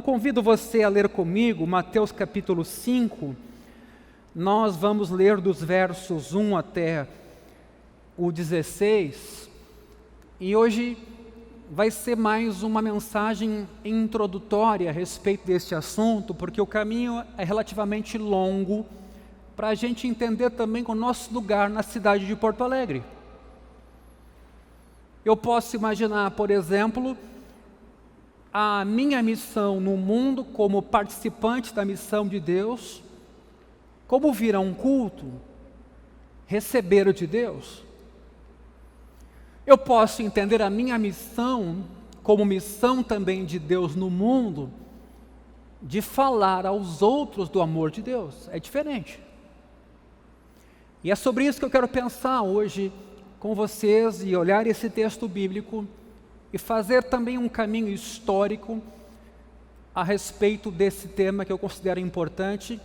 Convido você a ler comigo Mateus capítulo 5. Nós vamos ler dos versos 1 até o 16. E hoje vai ser mais uma mensagem introdutória a respeito deste assunto, porque o caminho é relativamente longo para a gente entender também o nosso lugar na cidade de Porto Alegre. Eu posso imaginar, por exemplo, a minha missão no mundo como participante da missão de Deus, como vir a um culto, receber de Deus. Eu posso entender a minha missão como missão também de Deus no mundo, de falar aos outros do amor de Deus. É diferente. E é sobre isso que eu quero pensar hoje com vocês e olhar esse texto bíblico e fazer também um caminho histórico a respeito desse tema que eu considero importante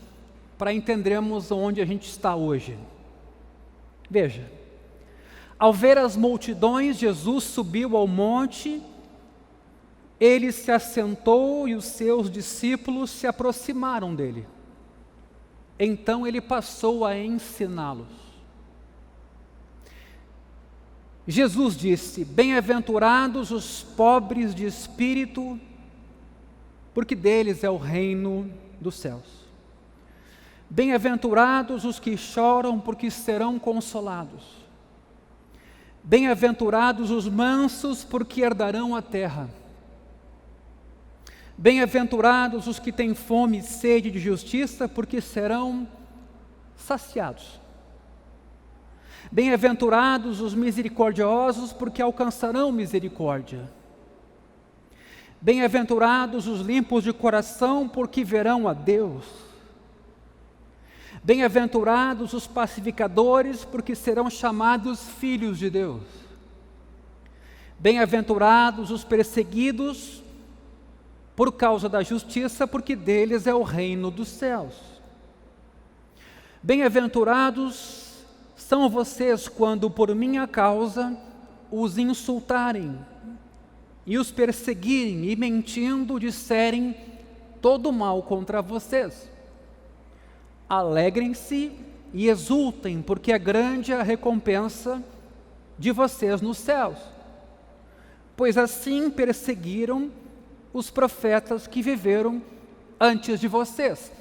para entendermos onde a gente está hoje. Veja, ao ver as multidões, Jesus subiu ao monte, ele se assentou e os seus discípulos se aproximaram dele. Então ele passou a ensiná-los. Jesus disse: bem-aventurados os pobres de espírito, porque deles é o reino dos céus. Bem-aventurados os que choram, porque serão consolados. Bem-aventurados os mansos, porque herdarão a terra. Bem-aventurados os que têm fome e sede de justiça, porque serão saciados. Bem-aventurados os misericordiosos, porque alcançarão misericórdia. Bem-aventurados os limpos de coração, porque verão a Deus. Bem-aventurados os pacificadores, porque serão chamados filhos de Deus. Bem-aventurados os perseguidos por causa da justiça, porque deles é o reino dos céus. Bem-aventurados são vocês quando por minha causa os insultarem e os perseguirem e mentindo disserem todo mal contra vocês. Alegrem-se e exultem, porque é grande a recompensa de vocês nos céus, pois assim perseguiram os profetas que viveram antes de vocês.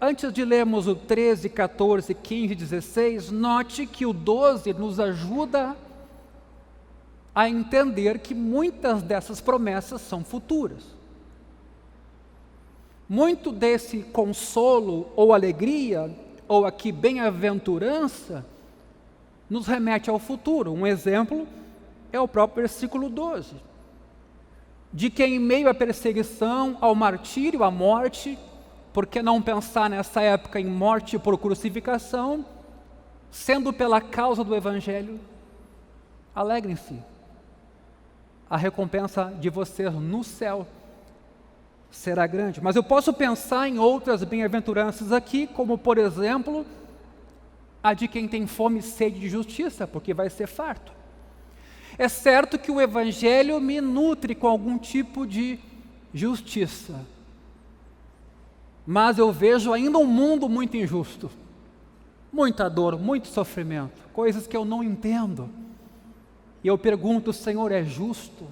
Antes de lermos o 13, 14, 15 e 16, note que o 12 nos ajuda a entender que muitas dessas promessas são futuras. Muito desse consolo ou alegria, ou aqui bem-aventurança, nos remete ao futuro. Um exemplo é o próprio versículo 12, de que em meio à perseguição, ao martírio, à morte, por que não pensar nessa época em morte por crucificação, sendo pela causa do Evangelho? Alegrem-se, a recompensa de vocês no céu será grande. Mas eu posso pensar em outras bem-aventuranças aqui, como por exemplo, a de quem tem fome e sede de justiça, porque vai ser farto. É certo que o Evangelho me nutre com algum tipo de justiça, mas eu vejo ainda um mundo muito injusto, muita dor, muito sofrimento, coisas que eu não entendo. E eu pergunto: Senhor, é justo?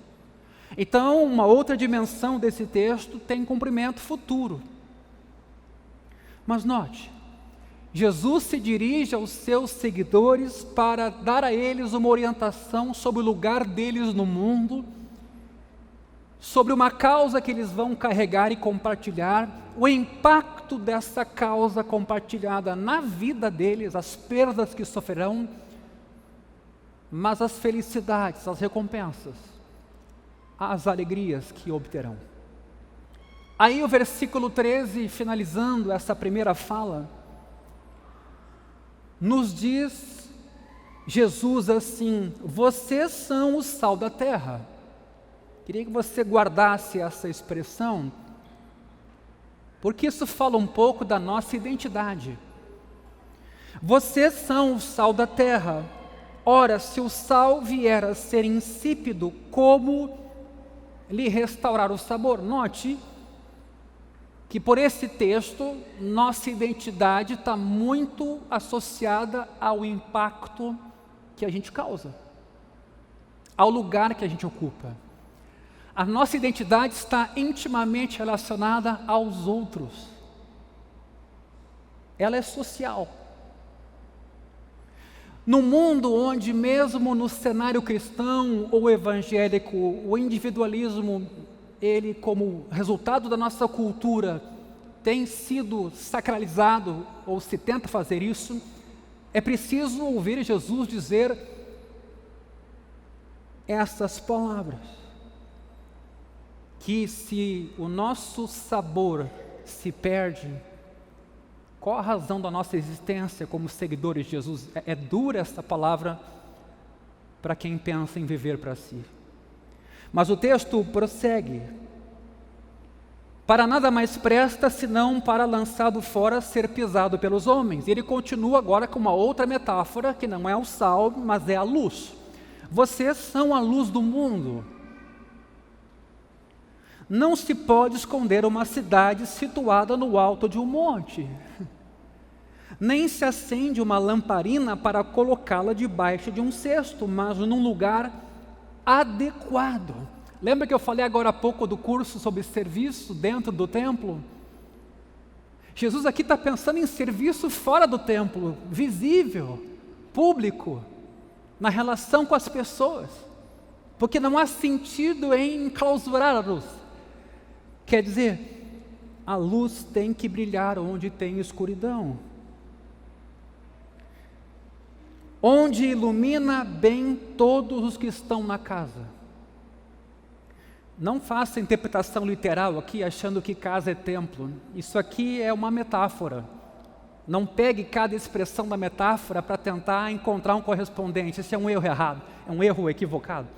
Então, uma outra dimensão desse texto tem cumprimento futuro. Mas note, Jesus se dirige aos seus seguidores para dar a eles uma orientação sobre o lugar deles no mundo, sobre uma causa que eles vão carregar e compartilhar, o impacto dessa causa compartilhada na vida deles, as perdas que sofrerão, mas as felicidades, as recompensas, as alegrias que obterão. Aí o versículo 13, finalizando essa primeira fala, nos diz Jesus assim: vocês são o sal da terra. Queria que você guardasse essa expressão, porque isso fala um pouco da nossa identidade. Vocês são o sal da terra. Ora, se o sal vier a ser insípido, como lhe restaurar o sabor? Note que por esse texto, nossa identidade está muito associada ao impacto que a gente causa, ao lugar que a gente ocupa. A nossa identidade está intimamente relacionada aos outros. Ela é social. No mundo onde, mesmo no cenário cristão ou evangélico, o individualismo, ele, como resultado da nossa cultura, tem sido sacralizado, ou se tenta fazer isso, é preciso ouvir Jesus dizer essas palavras, que se o nosso sabor se perde, qual a razão da nossa existência como seguidores de Jesus? É dura essa palavra para quem pensa em viver para si. Mas o texto prossegue. Para nada mais presta, senão para lançado fora ser pisado pelos homens. E ele continua agora com uma outra metáfora, que não é o sal, mas é a luz. Vocês são a luz do mundo. Não se pode esconder uma cidade situada no alto de um monte. Nem se acende uma lamparina para colocá-la debaixo de um cesto, mas num lugar adequado. Lembra que eu falei agora há pouco do curso sobre serviço dentro do templo? Jesus aqui está pensando em serviço fora do templo, visível, público, na relação com as pessoas, porque não há sentido em enclausurar a luz. Quer dizer, a luz tem que brilhar onde tem escuridão. Onde ilumina bem todos os que estão na casa. Não faça interpretação literal aqui, achando que casa é templo. Isso aqui é uma metáfora. Não pegue cada expressão da metáfora para tentar encontrar um correspondente. Esse é um erro errado, é um erro equivocado.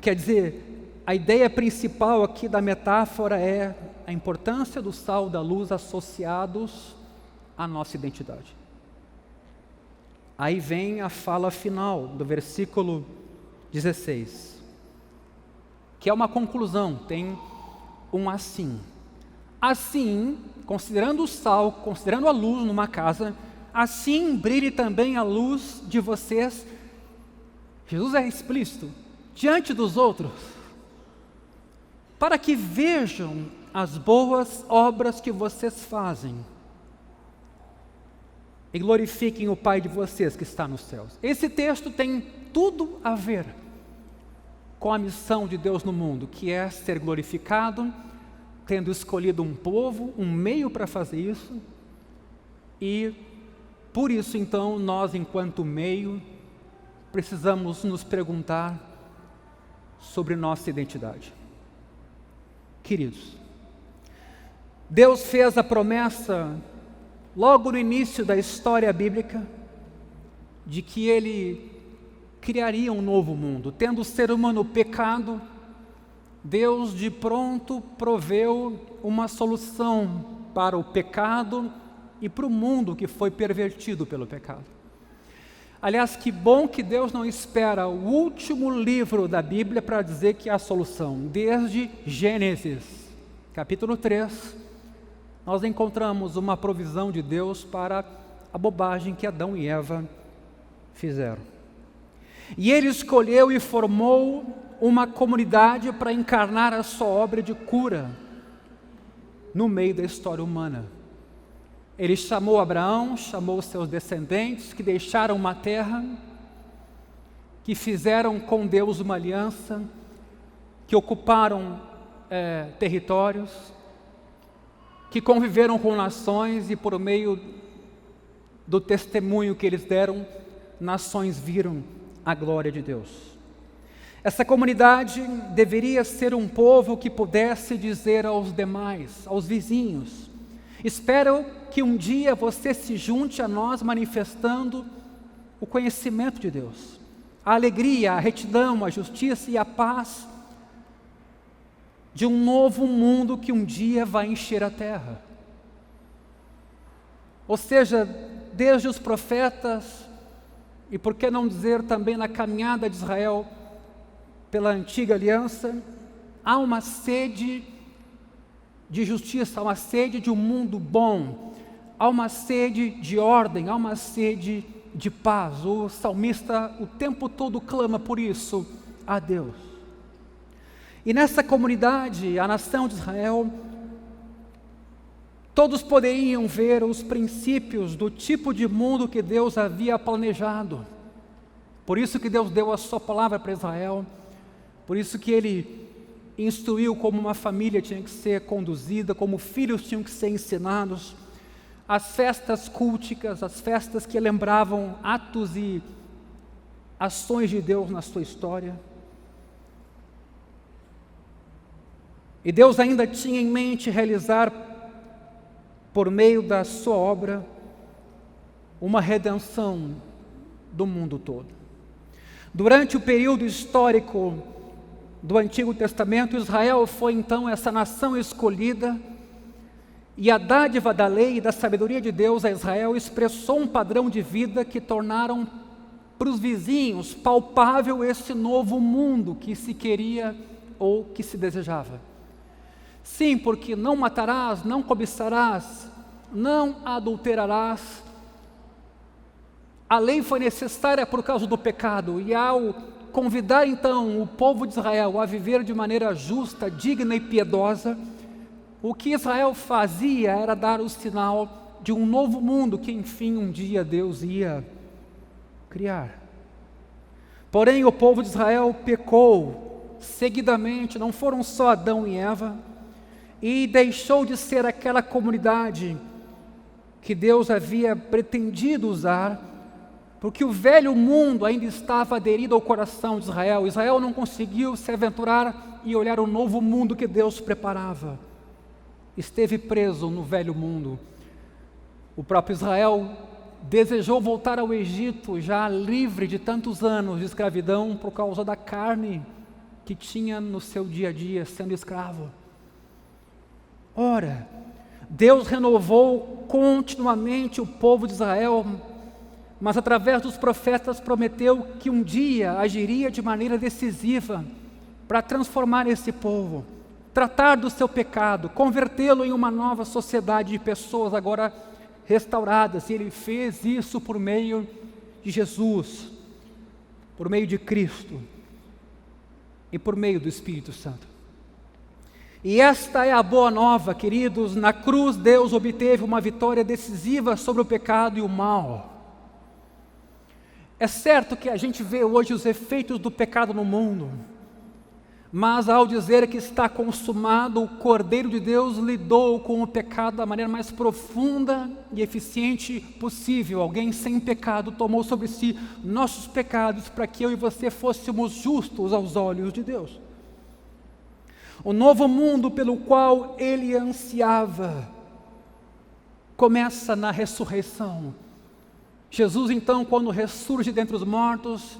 Quer dizer, a ideia principal aqui da metáfora é a importância do sal da luz associados à nossa identidade. Aí vem a fala final do versículo 16, que é uma conclusão, tem um assim. Assim, considerando o sal, considerando a luz numa casa, assim brilhe também a luz de vocês. Jesus é explícito, diante dos outros, para que vejam as boas obras que vocês fazem e glorifiquem o Pai de vocês que está nos céus. Esse texto tem tudo a ver com a missão de Deus no mundo, que é ser glorificado, tendo escolhido um povo, um meio para fazer isso, e por isso então nós, enquanto meio, precisamos nos perguntar sobre nossa identidade. Queridos, Deus fez a promessa logo no início da história bíblica, de que Ele criaria um novo mundo. Tendo o ser humano pecado, Deus de pronto proveu uma solução para o pecado e para o mundo que foi pervertido pelo pecado. Aliás, que bom que Deus não espera o último livro da Bíblia para dizer que há solução. Desde Gênesis, capítulo 3, nós encontramos uma provisão de Deus para a bobagem que Adão e Eva fizeram. E Ele escolheu e formou uma comunidade para encarnar a sua obra de cura no meio da história humana. Ele chamou Abraão, chamou seus descendentes, que deixaram uma terra, que fizeram com Deus uma aliança, que ocuparam territórios, que conviveram com nações, e por meio do testemunho que eles deram, nações viram a glória de Deus. Essa comunidade deveria ser um povo que pudesse dizer aos demais, aos vizinhos: espero que um dia você se junte a nós manifestando o conhecimento de Deus, a alegria, a retidão, a justiça e a paz de um novo mundo que um dia vai encher a terra. Ou seja, desde os profetas, e por que não dizer também na caminhada de Israel pela antiga aliança, há uma sede de justiça, há uma sede de um mundo bom, há uma sede de ordem, há uma sede de paz. O salmista o tempo todo clama por isso a Deus. E nessa comunidade, a nação de Israel, todos poderiam ver os princípios do tipo de mundo que Deus havia planejado. Por isso que Deus deu a sua palavra para Israel, por isso que Ele instruiu como uma família tinha que ser conduzida, como filhos tinham que ser ensinados, as festas culticas, as festas que lembravam atos e ações de Deus na sua história. E Deus ainda tinha em mente realizar, por meio da sua obra, uma redenção do mundo todo. Durante o período histórico do Antigo Testamento, Israel foi então essa nação escolhida, e a dádiva da lei e da sabedoria de Deus a Israel expressou um padrão de vida que tornaram para os vizinhos palpável esse novo mundo que se queria ou que se desejava. Sim, porque não matarás, não cobiçarás, não adulterarás. A lei foi necessária por causa do pecado, e ao convidar então o povo de Israel a viver de maneira justa, digna e piedosa, o que Israel fazia era dar o sinal de um novo mundo que enfim um dia Deus ia criar. Porém o povo de Israel pecou seguidamente, não foram só Adão e Eva, e deixou de ser aquela comunidade que Deus havia pretendido usar, porque o velho mundo ainda estava aderido ao coração de Israel. Israel não conseguiu se aventurar e olhar o novo mundo que Deus preparava. Esteve preso no velho mundo. O próprio Israel desejou voltar ao Egito, já livre de tantos anos de escravidão por causa da carne que tinha no seu dia a dia sendo escravo. Ora, Deus renovou continuamente o povo de Israel, mas através dos profetas prometeu que um dia agiria de maneira decisiva para transformar esse povo, tratar do seu pecado, convertê-lo em uma nova sociedade de pessoas agora restauradas. E Ele fez isso por meio de Jesus, por meio de Cristo e por meio do Espírito Santo. E esta é a boa nova, queridos. Na cruz Deus obteve uma vitória decisiva sobre o pecado e o mal. É certo que a gente vê hoje os efeitos do pecado no mundo, mas ao dizer que está consumado, o Cordeiro de Deus lidou com o pecado da maneira mais profunda e eficiente possível. Alguém sem pecado tomou sobre si nossos pecados para que eu e você fôssemos justos aos olhos de Deus. O novo mundo pelo qual Ele ansiava começa na ressurreição. Jesus, então, quando ressurge dentre os mortos,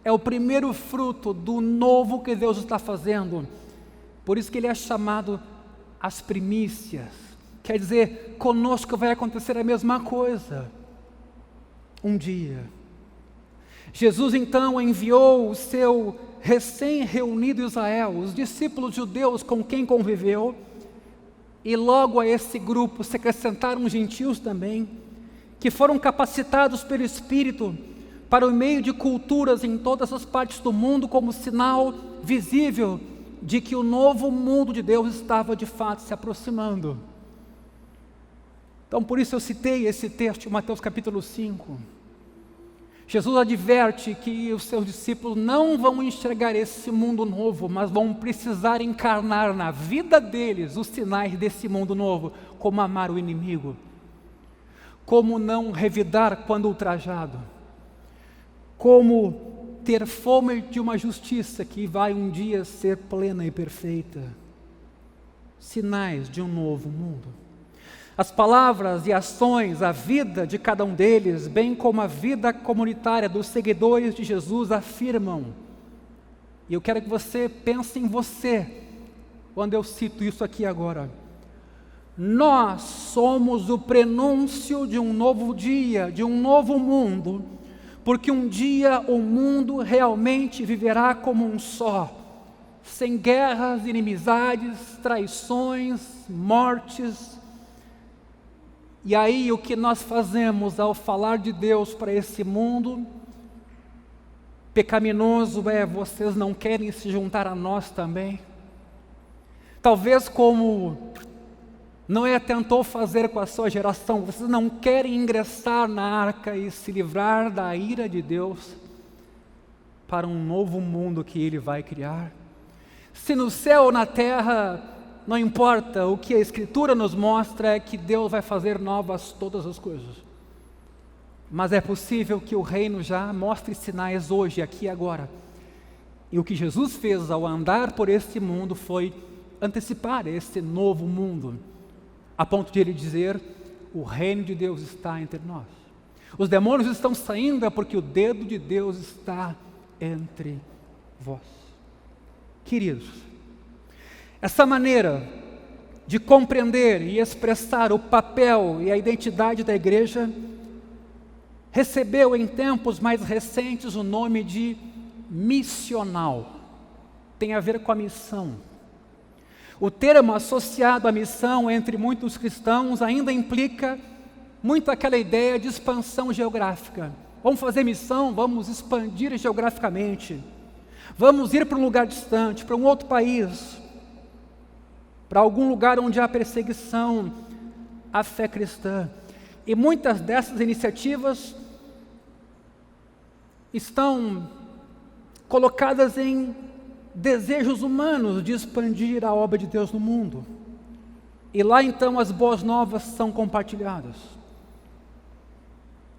é o primeiro fruto do novo que Deus está fazendo. Por isso que Ele é chamado as primícias. Quer dizer, conosco vai acontecer a mesma coisa um dia. Jesus, então, enviou o seu recém-reunido Israel, os discípulos judeus com quem conviveu, e logo a esse grupo se acrescentaram gentios também, que foram capacitados pelo Espírito para o meio de culturas em todas as partes do mundo como sinal visível de que o novo mundo de Deus estava de fato se aproximando. Então por isso eu citei esse texto, Mateus capítulo 5. Jesus adverte que os seus discípulos não vão enxergar esse mundo novo, mas vão precisar encarnar na vida deles os sinais desse mundo novo, como amar o inimigo, como não revidar quando ultrajado, como ter fome de uma justiça que vai um dia ser plena e perfeita. Sinais de um novo mundo. As palavras e ações, a vida de cada um deles, bem como a vida comunitária dos seguidores de Jesus afirmam, e eu quero que você pense em você, quando eu cito isso aqui agora, nós somos o prenúncio de um novo dia, de um novo mundo, porque um dia o mundo realmente viverá como um só, sem guerras, inimizades, traições, mortes. E aí o que nós fazemos ao falar de Deus para esse mundo pecaminoso é: vocês não querem se juntar a nós também? Talvez como Noé tentou fazer com a sua geração, vocês não querem ingressar na arca e se livrar da ira de Deus para um novo mundo que Ele vai criar? Se no céu ou na terra, não importa, o que a Escritura nos mostra é que Deus vai fazer novas todas as coisas. Mas é possível que o reino já mostre sinais hoje, aqui e agora. E o que Jesus fez ao andar por este mundo foi antecipar esse novo mundo, a ponto de Ele dizer: o reino de Deus está entre nós. Os demônios estão saindo é porque o dedo de Deus está entre vós. Queridos, essa maneira de compreender e expressar o papel e a identidade da igreja recebeu em tempos mais recentes o nome de missional. Tem a ver com a missão. O termo associado à missão entre muitos cristãos ainda implica muito aquela ideia de expansão geográfica. Vamos fazer missão, vamos expandir geograficamente. Vamos ir para um lugar distante, para um outro país, para algum lugar onde há perseguição à fé cristã. E muitas dessas iniciativas estão colocadas em desejos humanos de expandir a obra de Deus no mundo. E lá então as boas novas são compartilhadas.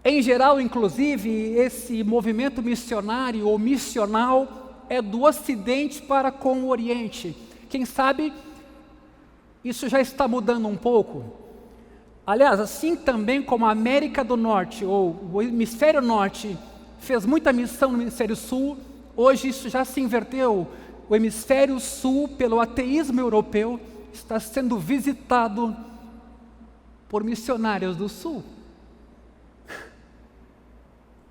Em geral, inclusive, esse movimento missionário ou missional é do Ocidente para com o Oriente. Quem sabe isso já está mudando um pouco. Aliás, assim também como a América do Norte ou o Hemisfério Norte fez muita missão no Hemisfério Sul, hoje isso já se inverteu. O Hemisfério Sul, pelo ateísmo europeu, está sendo visitado por missionários do Sul.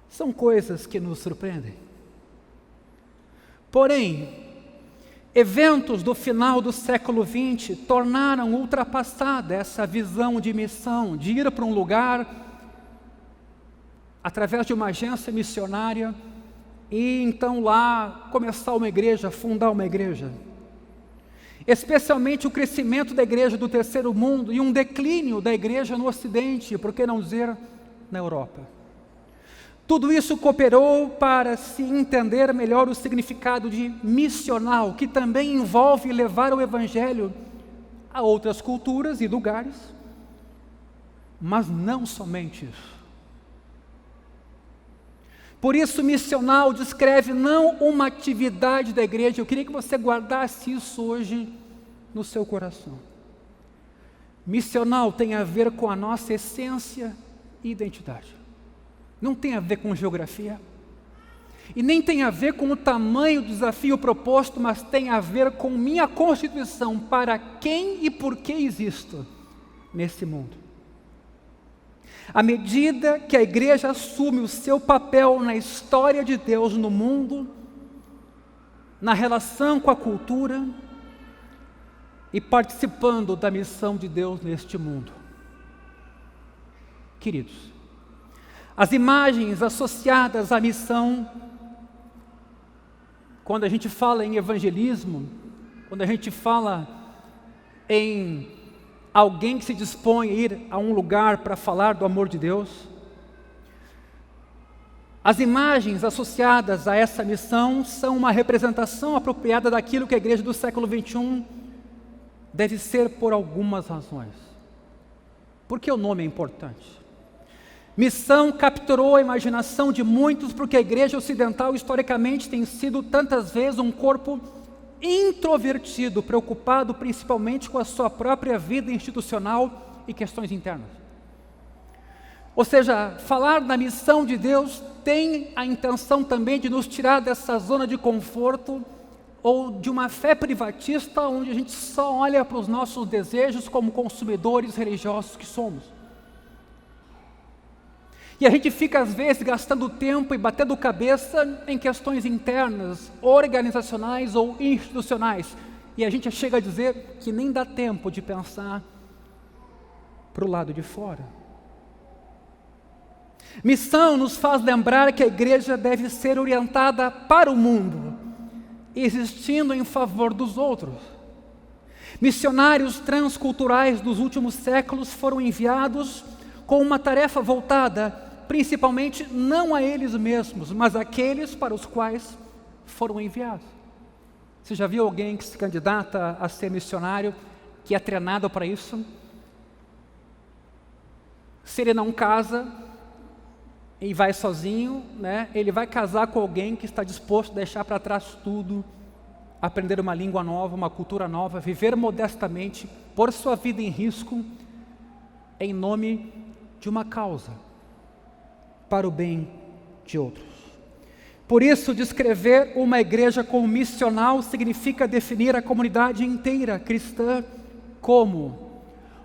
São coisas que nos surpreendem. Porém, eventos do final do século XX tornaram ultrapassada essa visão de missão, de ir para um lugar através de uma agência missionária e então lá começar uma igreja, fundar uma igreja. Especialmente o crescimento da igreja do terceiro mundo e um declínio da igreja no Ocidente, por que não dizer na Europa. Tudo isso cooperou para se entender melhor o significado de missional, que também envolve levar o Evangelho a outras culturas e lugares, mas não somente isso. Por isso, missional descreve não uma atividade da igreja. Eu queria que você guardasse isso hoje no seu coração. Missional tem a ver com a nossa essência e identidade. Não tem a ver com geografia. E nem tem a ver com o tamanho do desafio proposto, mas tem a ver com minha constituição, para quem e por que existo nesse mundo. À medida que a igreja assume o seu papel na história de Deus no mundo, na relação com a cultura e participando da missão de Deus neste mundo. Queridos, as imagens associadas à missão, quando a gente fala em evangelismo, quando a gente fala em alguém que se dispõe a ir a um lugar para falar do amor de Deus, as imagens associadas a essa missão são uma representação apropriada daquilo que a igreja do século XXI deve ser por algumas razões. Por que o nome é importante? Missão capturou a imaginação de muitos porque a igreja ocidental historicamente tem sido tantas vezes um corpo introvertido, preocupado principalmente com a sua própria vida institucional e questões internas. Ou seja, falar da missão de Deus tem a intenção também de nos tirar dessa zona de conforto ou de uma fé privatista onde a gente só olha para os nossos desejos como consumidores religiosos que somos. E a gente fica, às vezes, gastando tempo e batendo cabeça em questões internas, organizacionais ou institucionais. E a gente chega a dizer que nem dá tempo de pensar para o lado de fora. Missão nos faz lembrar que a igreja deve ser orientada para o mundo, existindo em favor dos outros. Missionários transculturais dos últimos séculos foram enviados com uma tarefa voltada, principalmente, não a eles mesmos, mas àqueles para os quais foram enviados. Você já viu alguém que se candidata a ser missionário, que é treinado para isso? Se ele não casa e vai sozinho, né, ele vai casar com alguém que está disposto a deixar para trás tudo, aprender uma língua nova, uma cultura nova, viver modestamente, pôr sua vida em risco, em nome de uma causa, para o bem de outros. Por isso, descrever uma igreja como missional significa definir a comunidade inteira cristã como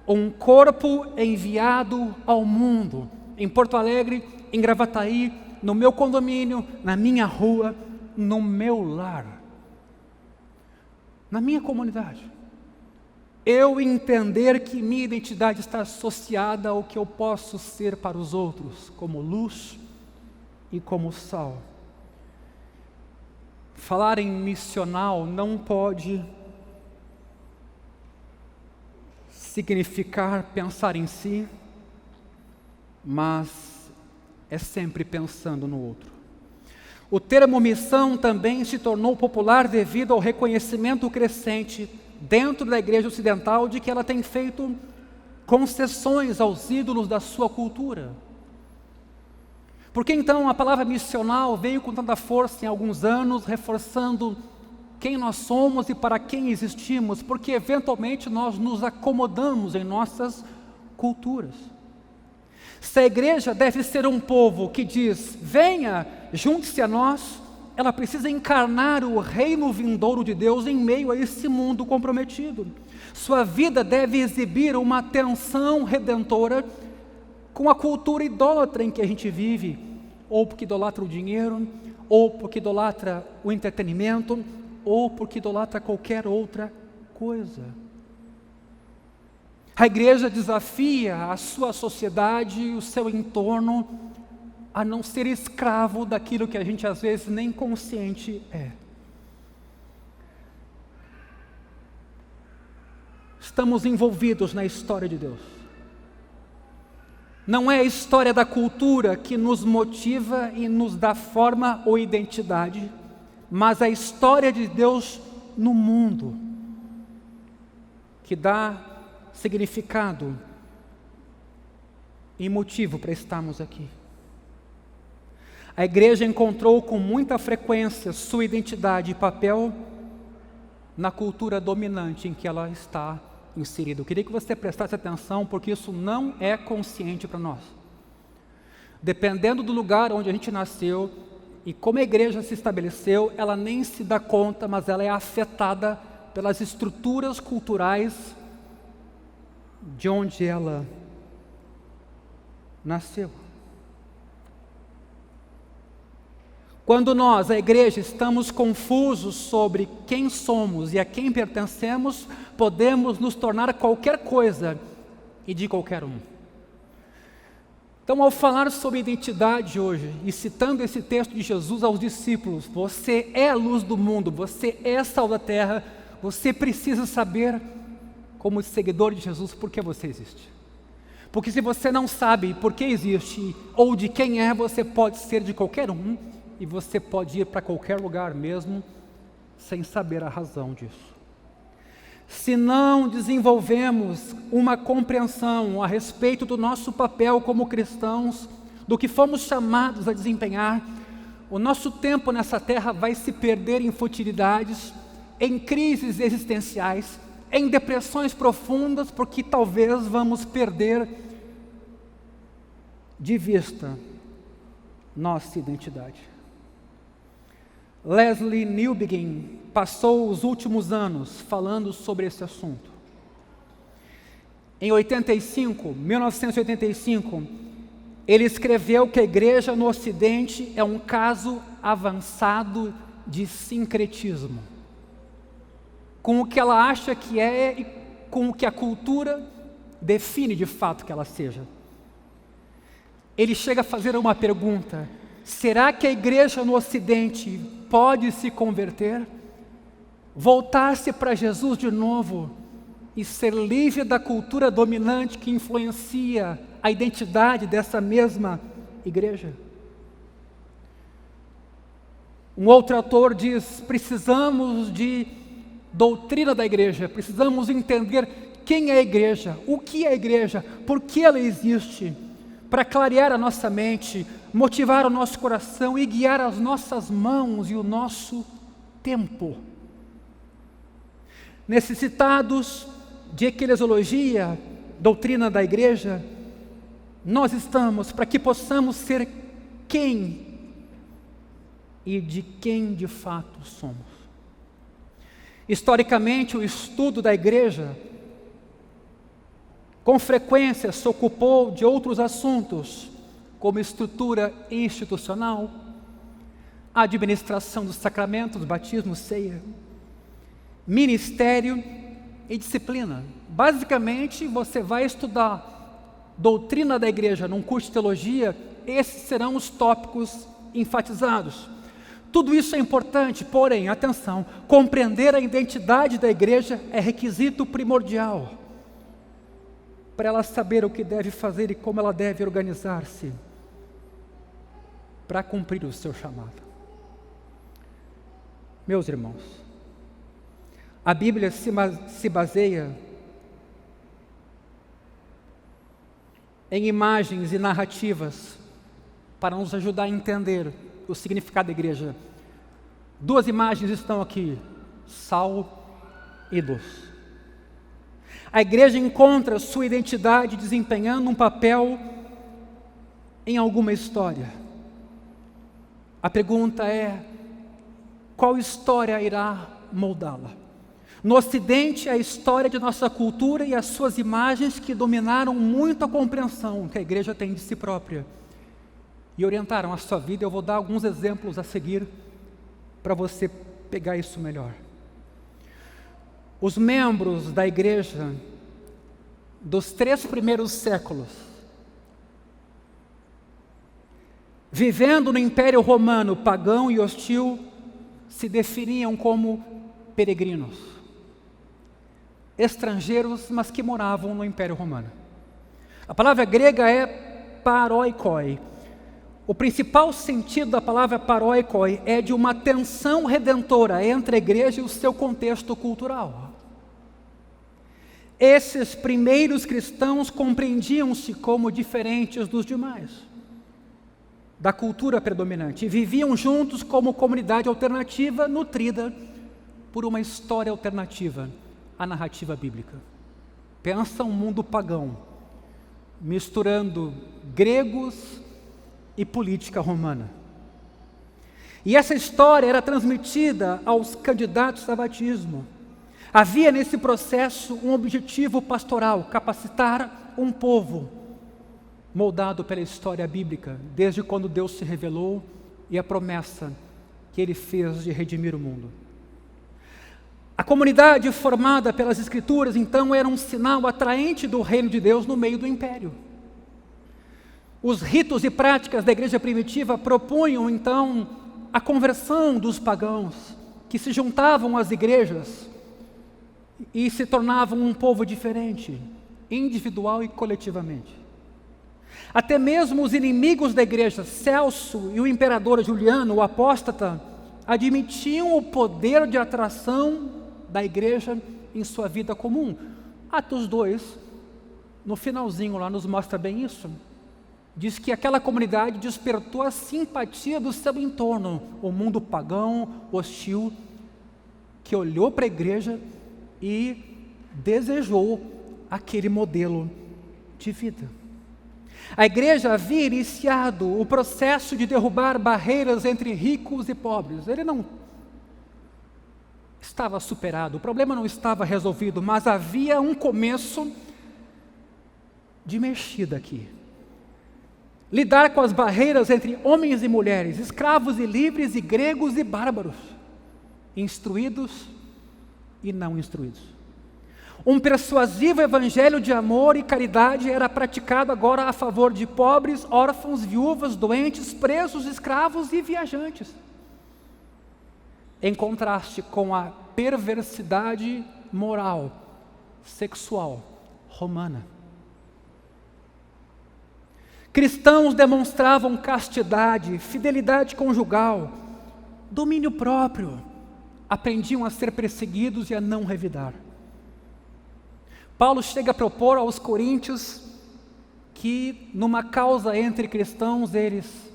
um corpo enviado ao mundo, em Porto Alegre, em Gravataí, no meu condomínio, na minha rua, no meu lar, na minha comunidade. Eu entender que minha identidade está associada ao que eu posso ser para os outros, como luz e como sal. Falar em missional não pode significar pensar em si, mas é sempre pensando no outro. O termo missão também se tornou popular devido ao reconhecimento crescente dentro da igreja ocidental de que ela tem feito concessões aos ídolos da sua cultura. Por que então a palavra missional veio com tanta força em alguns anos, reforçando quem nós somos e para quem existimos? Porque eventualmente nós nos acomodamos em nossas culturas. Se a igreja deve ser um povo que diz, venha, junte-se a nós, ela precisa encarnar o reino vindouro de Deus em meio a esse mundo comprometido. Sua vida deve exibir uma tensão redentora com a cultura idólatra em que a gente vive, ou porque idolatra o dinheiro, ou porque idolatra o entretenimento, ou porque idolatra qualquer outra coisa. A igreja desafia a sua sociedade e o seu entorno a não ser escravo daquilo que a gente às vezes nem consciente é. Estamos envolvidos na história de Deus. Não é a história da cultura que nos motiva e nos dá forma ou identidade, mas a história de Deus no mundo, que dá significado e motivo para estarmos aqui. A igreja encontrou com muita frequência sua identidade e papel na cultura dominante em que ela está inserida. Eu queria que você prestasse atenção, porque isso não é consciente para nós. Dependendo do lugar onde a gente nasceu e como a igreja se estabeleceu, ela nem se dá conta, mas ela é afetada pelas estruturas culturais de onde ela nasceu. Quando nós, a igreja, estamos confusos sobre quem somos e a quem pertencemos, podemos nos tornar qualquer coisa e de qualquer um. Então, ao falar sobre identidade hoje, e citando esse texto de Jesus aos discípulos, você é a luz do mundo, você é sal da terra, você precisa saber, como seguidor de Jesus, por que você existe. Porque se você não sabe por que existe ou de quem é, você pode ser de qualquer um e você pode ir para qualquer lugar mesmo sem saber a razão disso. Se não desenvolvemos uma compreensão a respeito do nosso papel como cristãos, do que fomos chamados a desempenhar, o nosso tempo nessa terra vai se perder em futilidades, em crises existenciais, em depressões profundas, porque talvez vamos perder de vista nossa identidade. Leslie Newbigin passou os últimos anos falando sobre esse assunto. Em 1985, ele escreveu que a igreja no Ocidente é um caso avançado de sincretismo, com o que ela acha que é e com o que a cultura define de fato que ela seja. Ele chega a fazer uma pergunta: será que a igreja no Ocidente pode se converter? Voltar-se para Jesus de novo e ser livre da cultura dominante que influencia a identidade dessa mesma igreja? Um outro autor diz: precisamos de doutrina da igreja, precisamos entender quem é a igreja, o que é a igreja, por que ela existe, para clarear a nossa mente, motivar o nosso coração e guiar as nossas mãos e o nosso tempo. Necessitados de eclesiologia, doutrina da igreja, nós estamos para que possamos ser quem e de quem de fato somos. Historicamente, o estudo da igreja com frequência se ocupou de outros assuntos, como estrutura institucional, administração dos sacramentos, batismo, ceia, ministério e disciplina. Basicamente, você vai estudar doutrina da igreja num curso de teologia, esses serão os tópicos enfatizados. Tudo isso é importante, porém, atenção, compreender a identidade da igreja é requisito primordial para ela saber o que deve fazer e como ela deve organizar-se para cumprir o seu chamado. Meus irmãos, a Bíblia se baseia em imagens e narrativas para nos ajudar a entender o significado da igreja. Duas imagens estão aqui: sal e luz. A igreja encontra sua identidade desempenhando um papel em alguma história. A pergunta é: qual história irá moldá-la? No Ocidente, a história de nossa cultura e as suas imagens que dominaram muito a compreensão que a igreja tem de si própria e orientaram a sua vida. Eu vou dar alguns exemplos a seguir para você pegar isso melhor. Os membros da igreja dos 3 primeiros séculos, vivendo no Império Romano pagão e hostil, se definiam como peregrinos, estrangeiros, mas que moravam no Império Romano. A palavra grega é paroikoi. O principal sentido da palavra paroikoi é de uma tensão redentora entre a igreja e o seu contexto cultural. Esses primeiros cristãos compreendiam-se como diferentes dos demais, da cultura predominante, e viviam juntos como comunidade alternativa nutrida por uma história alternativa à narrativa bíblica. Pensa um mundo pagão, misturando gregos e política romana. E essa história era transmitida aos candidatos a batismo. Havia nesse processo um objetivo pastoral: capacitar um povo moldado pela história bíblica, desde quando Deus se revelou e a promessa que Ele fez de redimir o mundo. A comunidade formada pelas Escrituras, então, era um sinal atraente do reino de Deus no meio do império. Os ritos e práticas da igreja primitiva propunham, então, a conversão dos pagãos, que se juntavam às igrejas e se tornavam um povo diferente, individual e coletivamente. Até mesmo os inimigos da igreja, Celso e o imperador Juliano, o apóstata, admitiam o poder de atração da igreja em sua vida comum. Atos 2, no finalzinho lá, nos mostra bem isso. Diz que aquela comunidade despertou a simpatia do seu entorno, o mundo pagão, hostil, que olhou para a igreja e desejou aquele modelo de vida. A igreja havia iniciado o processo de derrubar barreiras entre ricos e pobres. Ele não estava superado, o problema não estava resolvido, mas havia um começo de mexida aqui. lidar com as barreiras entre homens e mulheres, escravos e livres, e gregos e bárbaros, instruídos e não instruídos. Um persuasivo evangelho de amor e caridade era praticado agora a favor de pobres, órfãos, viúvas, doentes, presos, escravos e viajantes. Em contraste com a perversidade moral, sexual, romana. Cristãos demonstravam castidade, fidelidade conjugal, domínio próprio, aprendiam a ser perseguidos e a não revidar. Paulo chega a propor aos coríntios que, numa causa entre cristãos, eles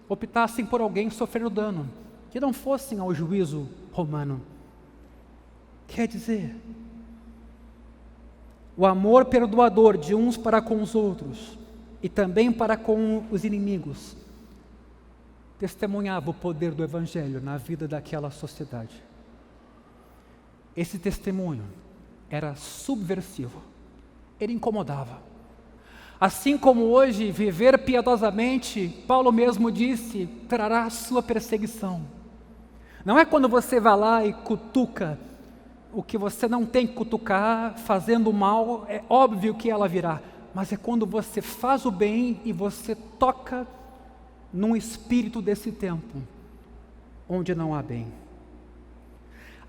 optassem por alguém sofrendo dano, que não fossem ao juízo romano. Quer dizer, o amor perdoador de uns para com os outros e também para com os inimigos testemunhava o poder do Evangelho na vida daquela sociedade. Esse testemunho era subversivo, ele incomodava. Assim como hoje, viver piedosamente, Paulo mesmo disse, trará a sua perseguição. Não é quando você vai lá e cutuca o que você não tem que cutucar, fazendo mal, é óbvio que ela virá. Mas é quando você faz o bem e você toca num espírito desse tempo, onde não há bem.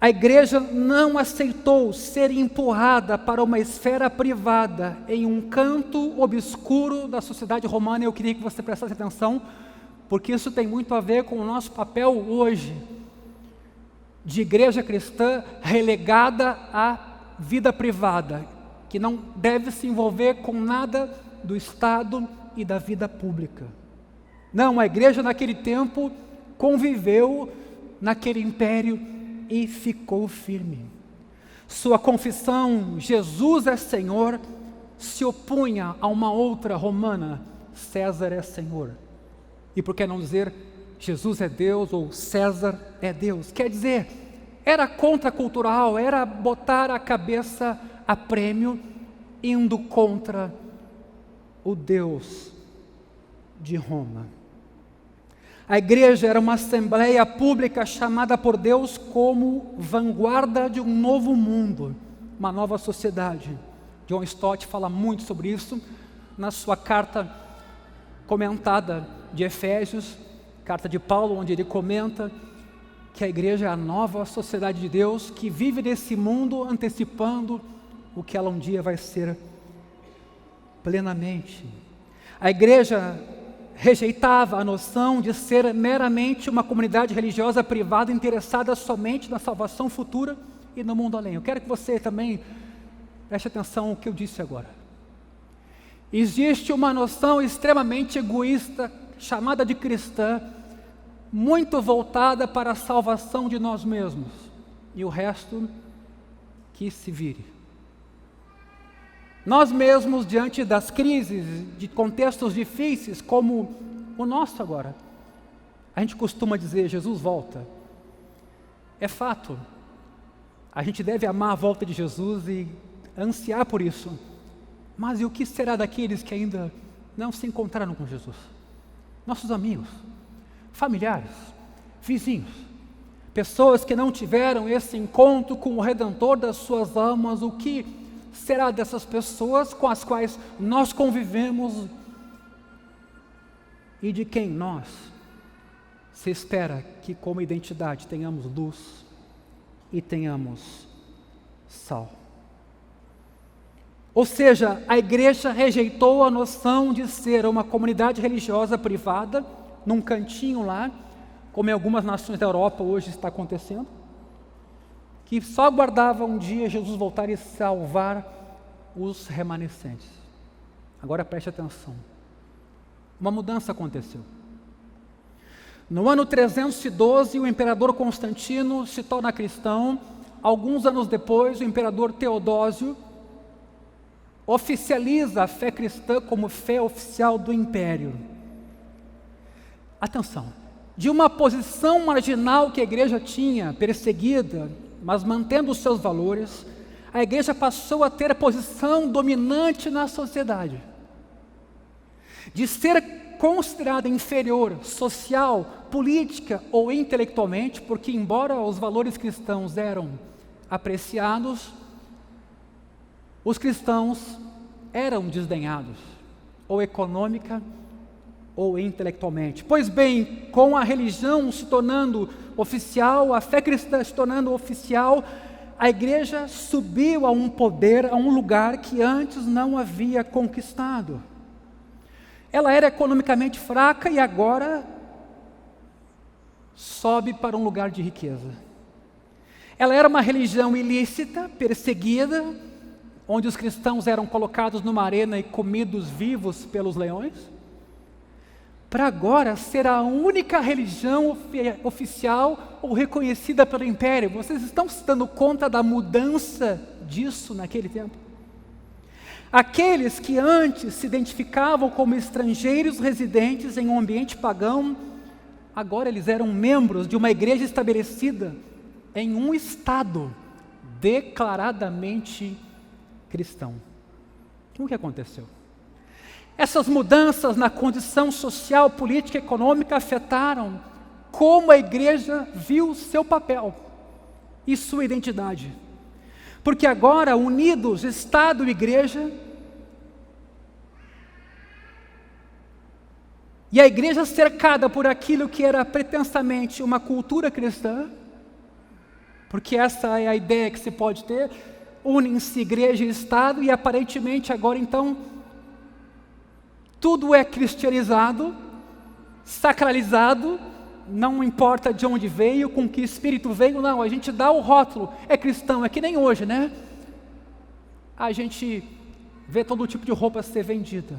A igreja não aceitou ser empurrada para uma esfera privada, em um canto obscuro da sociedade romana. Eu queria que você prestasse atenção, porque isso tem muito a ver com o nosso papel hoje, de igreja cristã relegada à vida privada, que não deve se envolver com nada do Estado e da vida pública. Não, a igreja naquele tempo conviveu naquele império e ficou firme. Sua confissão, Jesus é Senhor, se opunha a uma outra romana, César é Senhor. E por que não dizer, Jesus é Deus ou César é Deus? Quer dizer, era contracultural, era botar a cabeça a prêmio, indo contra o Deus de Roma. A igreja era uma assembleia pública chamada por Deus como vanguarda de um novo mundo, uma nova sociedade. John Stott fala muito sobre isso na sua carta comentada de Efésios, carta de Paulo, onde ele comenta que a igreja é a nova sociedade de Deus que vive nesse mundo antecipando o que ela um dia vai ser plenamente. A igreja rejeitava a noção de ser meramente uma comunidade religiosa privada interessada somente na salvação futura e no mundo além. Eu quero que você também preste atenção ao que eu disse agora. Existe uma noção extremamente egoísta, chamada de cristã, muito voltada para a salvação de nós mesmos, e o resto que se vire. Nós mesmos, diante das crises, de contextos difíceis, como o nosso agora, a gente costuma dizer, Jesus volta. É fato, a gente deve amar a volta de Jesus e ansiar por isso. Mas e o que será daqueles que ainda não se encontraram com Jesus? Nossos amigos, familiares, vizinhos, pessoas que não tiveram esse encontro com o Redentor das suas almas, o que será dessas pessoas com as quais nós convivemos e de quem nós se espera que como identidade tenhamos luz e tenhamos sal. Ou seja, a igreja rejeitou a noção de ser uma comunidade religiosa privada, num cantinho lá, como em algumas nações da Europa hoje está acontecendo, que só aguardava um dia Jesus voltar e salvar os remanescentes. Agora preste atenção. Uma mudança aconteceu. No ano 312, o imperador Constantino se torna cristão. Alguns anos depois, o imperador Teodósio oficializa a fé cristã como fé oficial do império. Atenção, de uma posição marginal que a igreja tinha, perseguida, mas mantendo os seus valores, a igreja passou a ter posição dominante na sociedade. De ser considerada inferior social, política ou intelectualmente, porque embora os valores cristãos eram apreciados, os cristãos eram desdenhados, ou econômica ou intelectualmente. Pois bem, com a religião se tornando oficial, a fé cristã se tornando oficial, a igreja subiu a um poder, a um lugar que antes não havia conquistado. Ela era economicamente fraca e agora sobe para um lugar de riqueza. Ela era uma religião ilícita, perseguida, onde os cristãos eram colocados numa arena e comidos vivos pelos leões, para agora ser a única religião oficial ou reconhecida pelo império. Vocês estão se dando conta da mudança disso naquele tempo? Aqueles que antes se identificavam como estrangeiros residentes em um ambiente pagão, agora eles eram membros de uma igreja estabelecida em um estado declaradamente cristão. O que aconteceu? Essas mudanças na condição social, política e econômica afetaram como a igreja viu seu papel e sua identidade. Porque agora, unidos, Estado e igreja, e a igreja cercada por aquilo que era pretensamente uma cultura cristã, porque essa é a ideia que se pode ter, unem-se igreja e Estado, e aparentemente agora então, tudo é cristianizado, sacralizado, não importa de onde veio, com que espírito veio, não, a gente dá o rótulo, é cristão, é que nem hoje, né? A gente vê todo tipo de roupa ser vendida.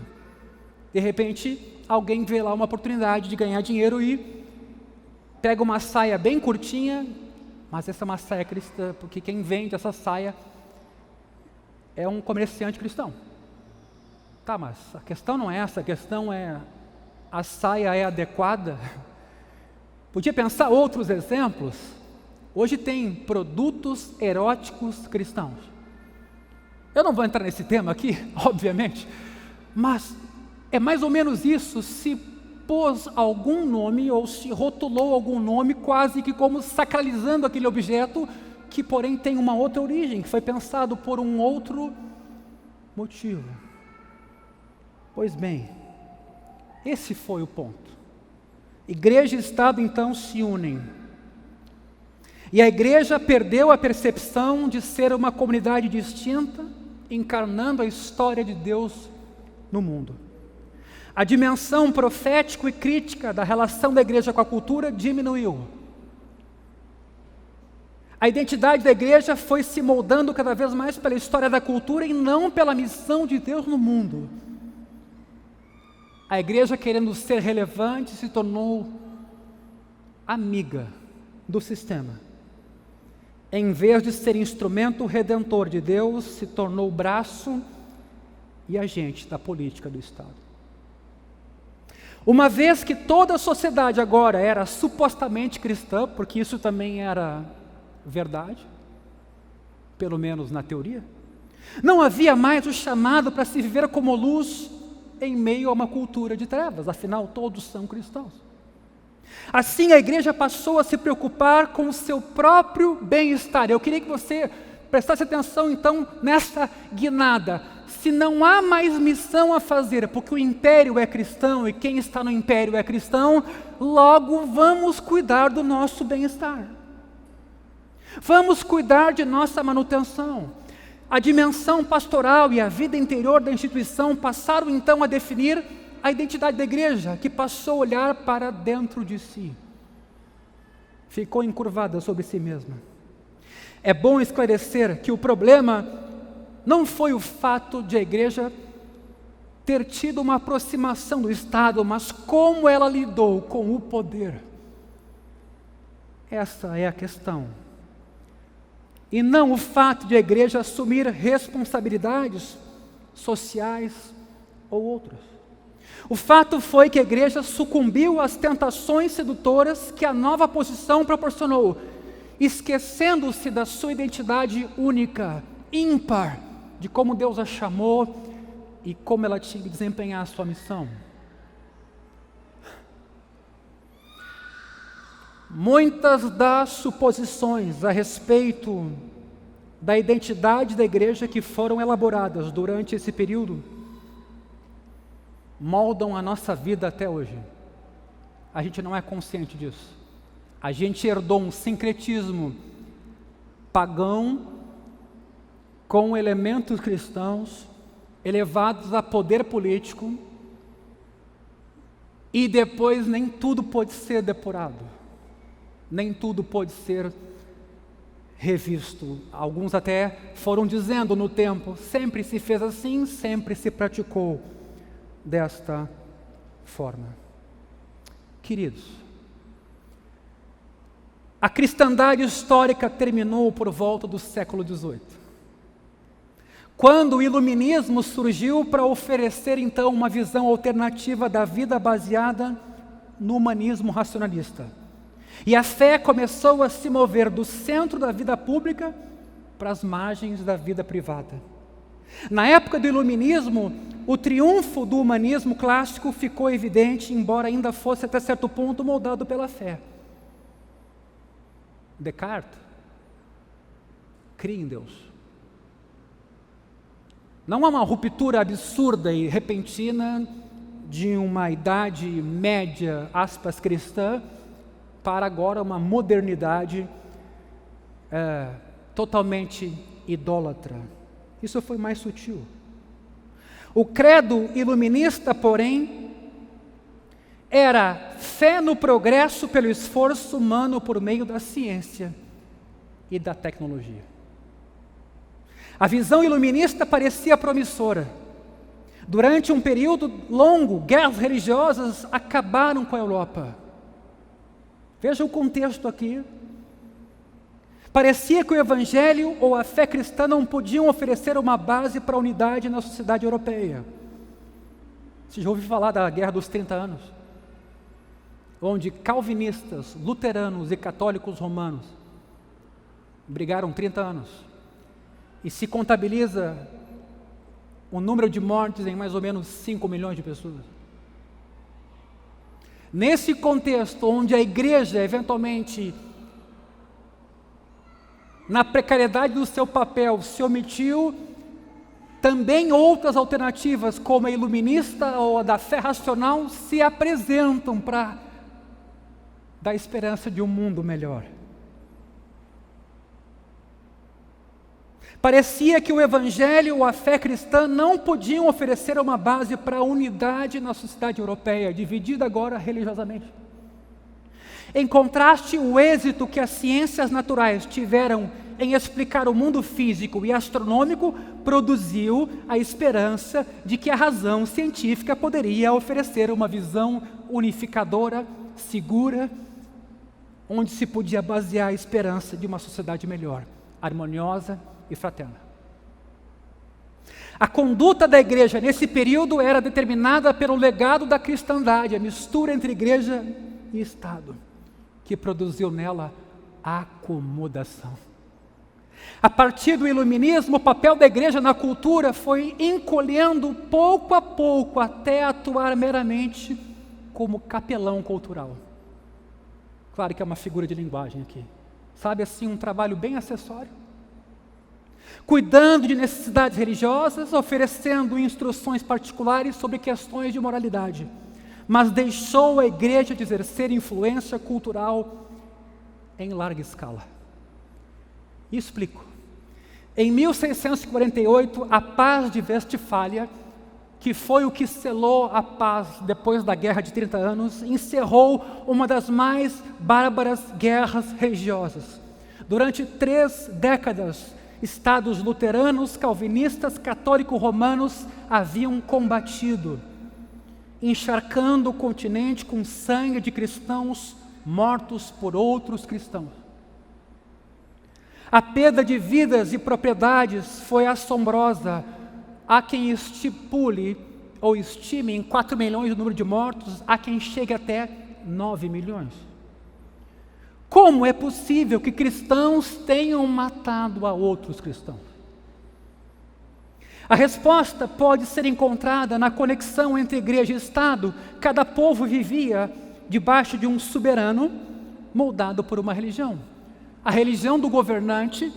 De repente, alguém vê lá uma oportunidade de ganhar dinheiro e pega uma saia bem curtinha, mas essa é uma saia cristã, porque quem vende essa saia é um comerciante cristão. Tá, mas a questão não é essa, a questão é, a saia é adequada? Podia pensar outros exemplos. Hoje tem produtos eróticos cristãos. Eu não vou entrar nesse tema aqui, obviamente, mas é mais ou menos isso, se pôs algum nome ou se rotulou algum nome quase que como sacralizando aquele objeto que porém tem uma outra origem, que foi pensado por um outro motivo. Pois bem, esse foi o ponto. Igreja e Estado então se unem. E a igreja perdeu a percepção de ser uma comunidade distinta, encarnando a história de Deus no mundo. A dimensão profética e crítica da relação da igreja com a cultura diminuiu. A identidade da igreja foi se moldando cada vez mais pela história da cultura e não pela missão de Deus no mundo. A igreja, querendo ser relevante, se tornou amiga do sistema. Em vez de ser instrumento redentor de Deus, se tornou braço e agente da política do Estado. Uma vez que toda a sociedade agora era supostamente cristã, porque isso também era verdade, pelo menos na teoria, não havia mais o chamado para se viver como luz em meio a uma cultura de trevas, afinal todos são cristãos. Assim a igreja passou a se preocupar com o seu próprio bem-estar. Eu queria que você prestasse atenção então nessa guinada. Se não há mais missão a fazer, porque o império é cristão e quem está no império é cristão, logo vamos cuidar do nosso bem-estar. Vamos cuidar de nossa manutenção. A dimensão pastoral e a vida interior da instituição passaram então a definir a identidade da igreja, que passou a olhar para dentro de si. Ficou encurvada sobre si mesma. É bom esclarecer que o problema não foi o fato de a igreja ter tido uma aproximação do Estado, mas como ela lidou com o poder. Essa é a questão. E não o fato de a igreja assumir responsabilidades sociais ou outras. O fato foi que a igreja sucumbiu às tentações sedutoras que a nova posição proporcionou, esquecendo-se da sua identidade única, ímpar, de como Deus a chamou e como ela tinha que desempenhar a sua missão. muitas das suposições a respeito da identidade da igreja que foram elaboradas durante esse período moldam a nossa vida até hoje. A gente não é consciente disso. A gente herdou um sincretismo pagão com elementos cristãos elevados a poder político, e depois nem tudo pode ser depurado, nem tudo pode ser revisto. Alguns até foram dizendo no tempo, sempre se fez assim, sempre se praticou desta forma. Queridos, a cristandade histórica terminou por volta do século XVIII, quando o iluminismo surgiu para oferecer então uma visão alternativa da vida baseada no humanismo racionalista. E a fé começou a se mover do centro da vida pública para as margens da vida privada. Na época do iluminismo, o triunfo do humanismo clássico ficou evidente, embora ainda fosse até certo ponto moldado pela fé. Descartes cria em Deus. Não há uma ruptura absurda e repentina de uma idade média, aspas, cristã, para agora uma modernidade totalmente idólatra. Isso foi mais sutil. O credo iluminista, porém, era fé no progresso pelo esforço humano por meio da ciência e da tecnologia. A visão iluminista parecia promissora. Durante um período longo, guerras religiosas acabaram com a Europa. Veja o contexto aqui. Parecia que o Evangelho ou a fé cristã não podiam oferecer uma base para a unidade na sociedade europeia. Você já ouviu falar da Guerra dos 30 Anos? Onde calvinistas, luteranos e católicos romanos brigaram 30 anos. E se contabiliza o número de mortes em mais ou menos 5 milhões de pessoas. Nesse contexto, onde a igreja, eventualmente, na precariedade do seu papel, se omitiu, também outras alternativas, como a iluminista ou a da fé racional, se apresentam para dar esperança de um mundo melhor. Parecia que o Evangelho ou a fé cristã não podiam oferecer uma base para a unidade na sociedade europeia, dividida agora religiosamente. Em contraste, o êxito que as ciências naturais tiveram em explicar o mundo físico e astronômico produziu a esperança de que a razão científica poderia oferecer uma visão unificadora, segura, onde se podia basear a esperança de uma sociedade melhor, harmoniosa e fraterna. A conduta da igreja nesse período era determinada pelo legado da cristandade, a mistura entre igreja e Estado, que produziu nela acomodação. A partir do iluminismo, o papel da igreja na cultura foi encolhendo pouco a pouco até atuar meramente como capelão cultural. Claro que é uma figura de linguagem aqui. Sabe assim, um trabalho bem acessório. Cuidando de necessidades religiosas, oferecendo instruções particulares sobre questões de moralidade, mas deixou a igreja de exercer influência cultural em larga escala. E explico. Em 1648, a Paz de Westfália, que foi o que selou a paz depois da Guerra de 30 Anos, encerrou uma das mais bárbaras guerras religiosas. Durante 3 décadas, estados luteranos, calvinistas, católico-romanos haviam combatido, encharcando o continente com sangue de cristãos mortos por outros cristãos. A perda de vidas e propriedades foi assombrosa. Há quem estipule ou estime em 4 milhões o número de mortos, há quem chegue até 9 milhões. Como é possível que cristãos tenham matado a outros cristãos? A resposta pode ser encontrada na conexão entre igreja e Estado. Cada povo vivia debaixo de um soberano, moldado por uma religião. A religião do governante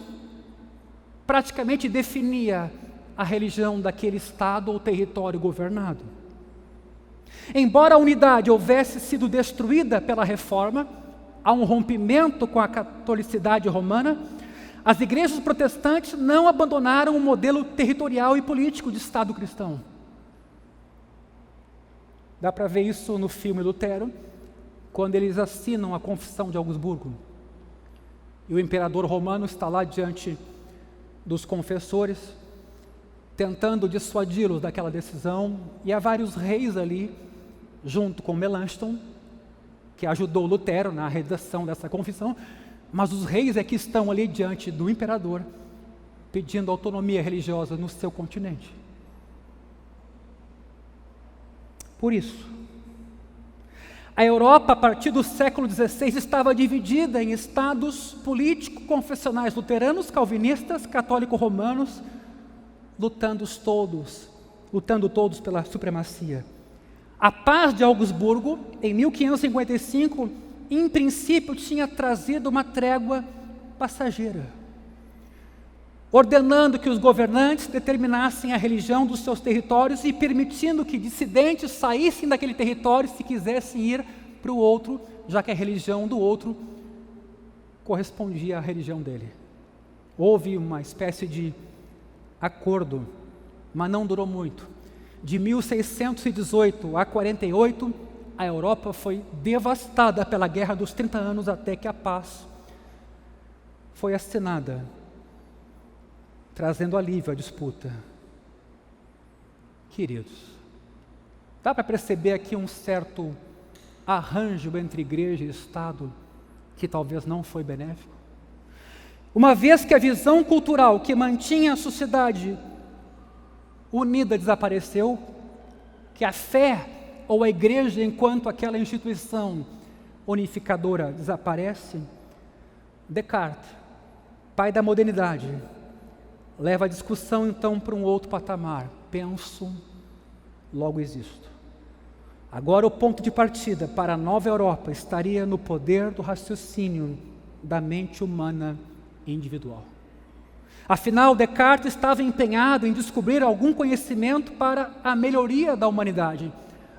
praticamente definia a religião daquele estado ou território governado. Embora a unidade houvesse sido destruída pela reforma, há um rompimento com a catolicidade romana, as igrejas protestantes não abandonaram o modelo territorial e político de Estado cristão. Dá para ver isso no filme Lutero, quando eles assinam a Confissão de Augsburgo. E o imperador romano está lá diante dos confessores, tentando dissuadi-los daquela decisão, e há vários reis ali, junto com Melanchthon, que ajudou Lutero na redação dessa confissão, mas os reis é que estão ali diante do imperador, pedindo autonomia religiosa no seu continente. Por isso, a Europa, a partir do século XVI, estava dividida em estados político-confessionais luteranos, calvinistas, católico-romanos, lutando todos pela supremacia. A paz de Augsburgo, em 1555, em princípio tinha trazido uma trégua passageira, ordenando que os governantes determinassem a religião dos seus territórios e permitindo que dissidentes saíssem daquele território se quisessem ir para o outro, já que a religião do outro correspondia à religião dele. Houve uma espécie de acordo, mas não durou muito. De 1618 a 48, a Europa foi devastada pela Guerra dos 30 Anos até que a paz foi assinada, trazendo alívio à disputa. Queridos, dá para perceber aqui um certo arranjo entre igreja e Estado que talvez não foi benéfico? Uma vez que a visão cultural que mantinha a sociedade unida desapareceu, que a fé ou a igreja enquanto aquela instituição unificadora desaparece, Descartes, pai da modernidade, leva a discussão então para um outro patamar. Penso, logo existo. Agora o ponto de partida para a nova Europa estaria no poder do raciocínio da mente humana individual. Afinal, Descartes estava empenhado em descobrir algum conhecimento para a melhoria da humanidade.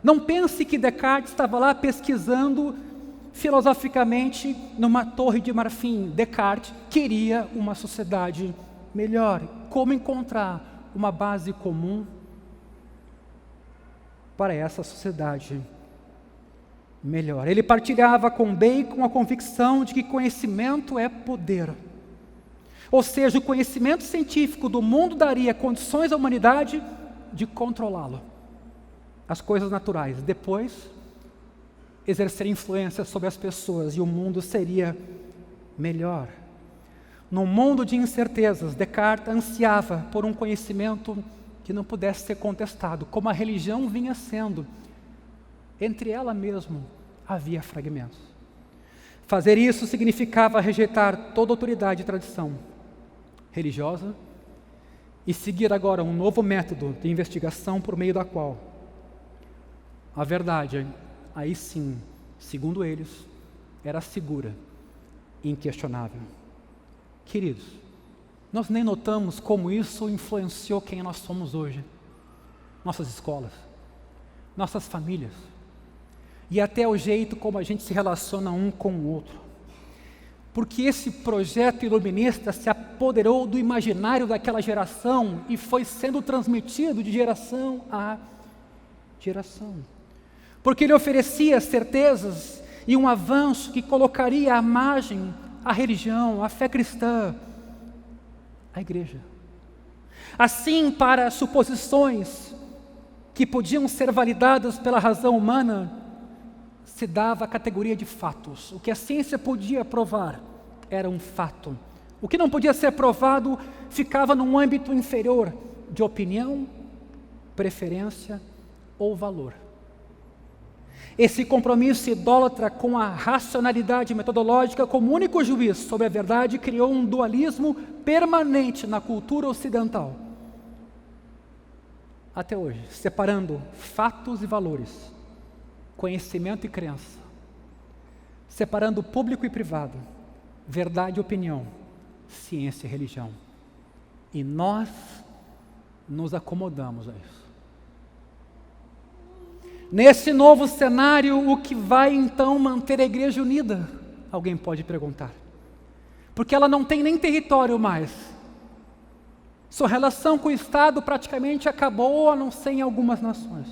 Não pense que Descartes estava lá pesquisando filosoficamente numa torre de marfim. Descartes queria uma sociedade melhor. Como encontrar uma base comum para essa sociedade melhor? Ele partilhava com Bacon a convicção de que conhecimento é poder. Ou seja, o conhecimento científico do mundo daria condições à humanidade de controlá-lo, as coisas naturais. Depois, exercer influência sobre as pessoas e o mundo seria melhor. Num mundo de incertezas, Descartes ansiava por um conhecimento que não pudesse ser contestado, como a religião vinha sendo. Entre ela mesmo havia fragmentos. Fazer isso significava rejeitar toda autoridade e tradição religiosa e seguir agora um novo método de investigação por meio da qual a verdade, aí sim, segundo eles, era segura e inquestionável. Queridos, nós nem notamos como isso influenciou quem nós somos hoje, nossas escolas, nossas famílias, e até o jeito como a gente se relaciona um com o outro. Porque esse projeto iluminista se apoderou do imaginário daquela geração e foi sendo transmitido de geração a geração. Porque ele oferecia certezas e um avanço que colocaria à margem a religião, a fé cristã, a igreja. Assim, para suposições que podiam ser validadas pela razão humana, se dava a categoria de fatos. O que a ciência podia provar era um fato. O que não podia ser provado ficava num âmbito inferior de opinião, preferência ou valor. Esse compromisso idólatra com a racionalidade metodológica como único juiz sobre a verdade criou um dualismo permanente na cultura ocidental. Até hoje, separando fatos e valores, conhecimento e crença, separando público e privado, verdade e opinião, ciência e religião. E nós nos acomodamos a isso. Nesse novo cenário, o que vai então manter a igreja unida? Alguém pode perguntar. Porque ela não tem nem território mais. Sua relação com o Estado praticamente acabou, a não ser em algumas nações.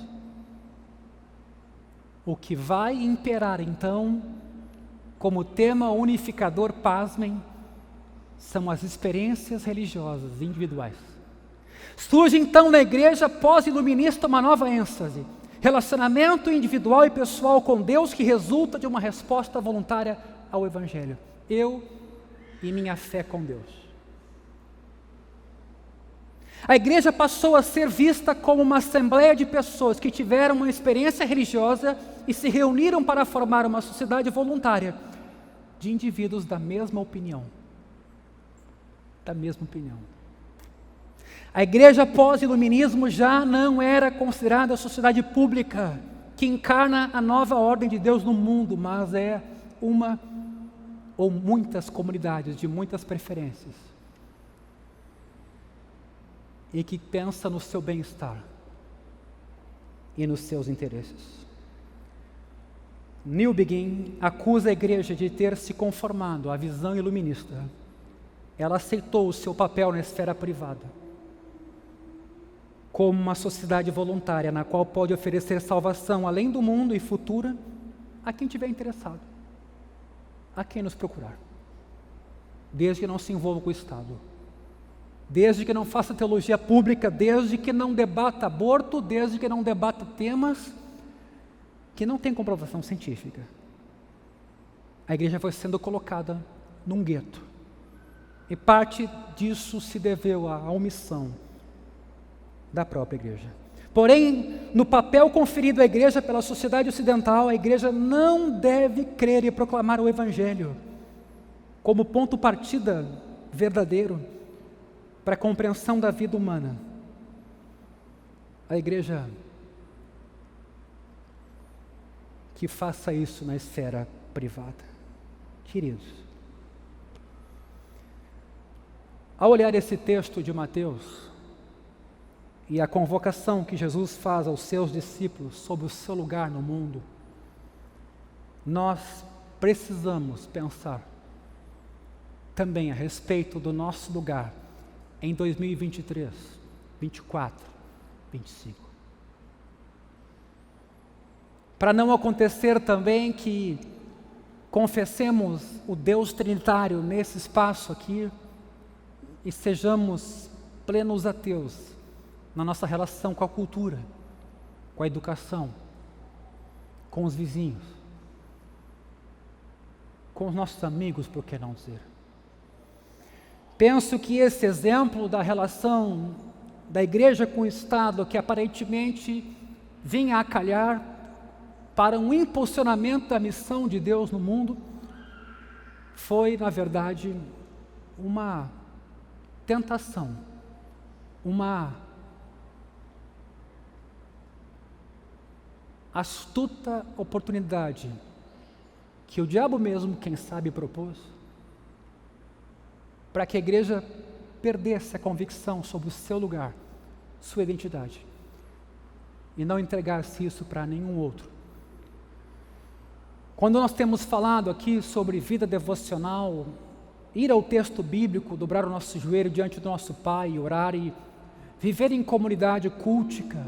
O que vai imperar então, como tema unificador, pasmem, são as experiências religiosas individuais. Surge então na igreja pós-iluminista uma nova ênfase. Relacionamento individual e pessoal com Deus que resulta de uma resposta voluntária ao Evangelho. Eu e minha fé com Deus. A igreja passou a ser vista como uma assembleia de pessoas que tiveram uma experiência religiosa e se reuniram para formar uma sociedade voluntária de indivíduos da mesma opinião. Da mesma opinião. A igreja pós-iluminismo já não era considerada a sociedade pública que encarna a nova ordem de Deus no mundo, mas é uma ou muitas comunidades de muitas preferências e que pensa no seu bem-estar e nos seus interesses. Newbegin acusa a igreja de ter se conformado à visão iluminista. Ela aceitou o seu papel na esfera privada como uma sociedade voluntária na qual pode oferecer salvação além do mundo e futura a quem tiver interessado, a quem nos procurar, desde que não se envolva com o Estado, desde que não faça teologia pública, desde que não debata aborto, desde que não debata temas que não têm comprovação científica. A igreja foi sendo colocada num gueto, e parte disso se deveu à omissão da própria igreja. Porém, no papel conferido à igreja pela sociedade ocidental, a igreja não deve crer e proclamar o Evangelho como ponto partida verdadeiro para a compreensão da vida humana. A igreja que faça isso na esfera privada. Queridos, ao olhar esse texto de Mateus, e a convocação que Jesus faz aos seus discípulos sobre o seu lugar no mundo, nós precisamos pensar também a respeito do nosso lugar em 2023, 24, 25. Para não acontecer também que confessemos o Deus Trinitário nesse espaço aqui e sejamos plenos ateus na nossa relação com a cultura, com a educação, com os vizinhos, com os nossos amigos, por que não dizer? Penso que esse exemplo da relação da igreja com o Estado, que aparentemente vinha a calhar para um impulsionamento da missão de Deus no mundo, foi, na verdade, uma tentação, uma astuta oportunidade que o diabo mesmo, quem sabe, propôs para que a igreja perdesse a convicção sobre o seu lugar, sua identidade, e não entregasse isso para nenhum outro. Quando nós temos falado aqui sobre vida devocional, ir ao texto bíblico, dobrar o nosso joelho diante do nosso Pai, orar e viver em comunidade cultica,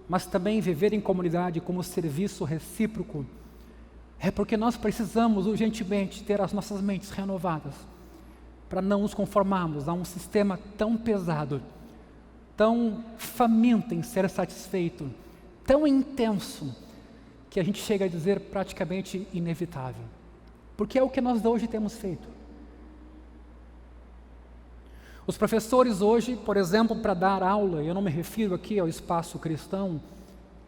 mas também viver em comunidade como serviço recíproco, é porque nós precisamos urgentemente ter as nossas mentes renovadas, para não nos conformarmos a um sistema tão pesado, tão faminto em ser satisfeito, tão intenso, que a gente chega a dizer praticamente inevitável. Porque é o que nós hoje temos feito. Os professores hoje, por exemplo, para dar aula, eu não me refiro aqui ao espaço cristão,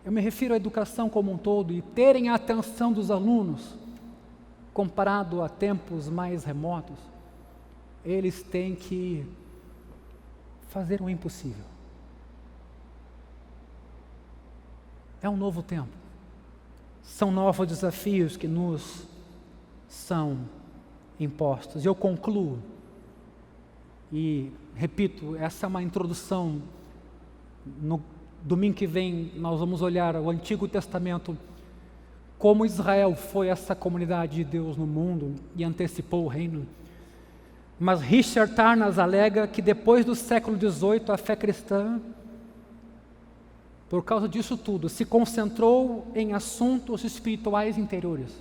eu me refiro à educação como um todo, e terem a atenção dos alunos, comparado a tempos mais remotos, eles têm que fazer o impossível. É um novo tempo. São novos desafios que nos são impostos. Eu concluo e repito, essa é uma introdução. No domingo que vem nós vamos olhar o Antigo Testamento, como Israel foi essa comunidade de Deus no mundo e antecipou o reino. Mas Richard Tarnas alega que depois do século XVIII a fé cristã, por causa disso tudo, se concentrou em assuntos espirituais interiores.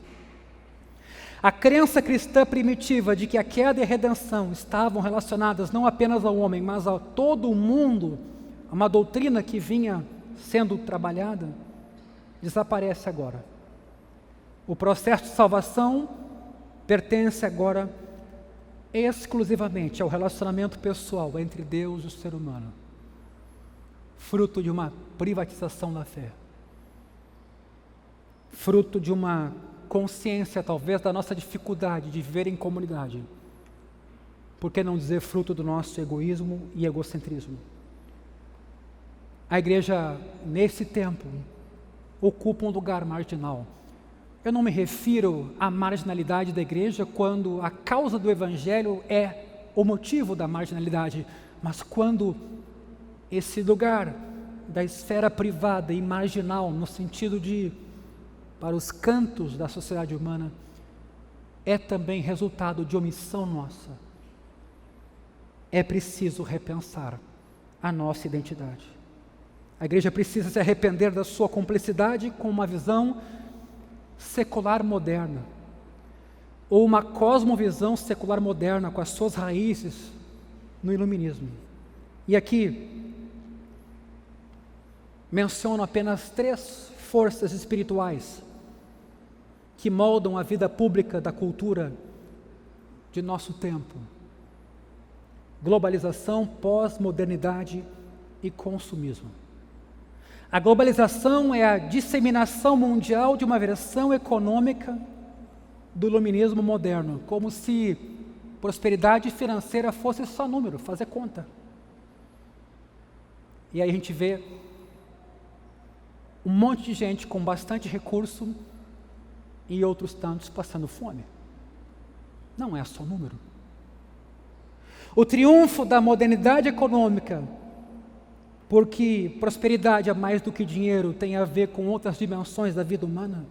A crença cristã primitiva de que a queda e a redenção estavam relacionadas não apenas ao homem, mas a todo o mundo, uma doutrina que vinha sendo trabalhada, desaparece agora. O processo de salvação pertence agora exclusivamente ao relacionamento pessoal entre Deus e o ser humano, fruto de uma privatização da fé, fruto de uma consciência talvez da nossa dificuldade de viver em comunidade, por que não dizer fruto do nosso egoísmo e egocentrismo. A igreja nesse tempo ocupa um lugar marginal. Eu não me refiro à marginalidade da igreja quando a causa do evangelho é o motivo da marginalidade, mas quando esse lugar da esfera privada e marginal, no sentido de para os cantos da sociedade humana, é também resultado de omissão nossa. É preciso repensar a nossa identidade. A igreja precisa se arrepender da sua cumplicidade com uma visão secular moderna, ou uma cosmovisão secular moderna com as suas raízes no iluminismo. E aqui menciono apenas 3 forças espirituais que moldam a vida pública da cultura de nosso tempo: globalização, pós-modernidade e consumismo. A globalização é a disseminação mundial de uma versão econômica do iluminismo moderno, como se prosperidade financeira fosse só número, fazer conta. E aí a gente vê um monte de gente com bastante recurso e outros tantos passando fome. Não é só número. O triunfo da modernidade econômica, porque prosperidade é mais do que dinheiro, tem a ver com outras dimensões da vida humana,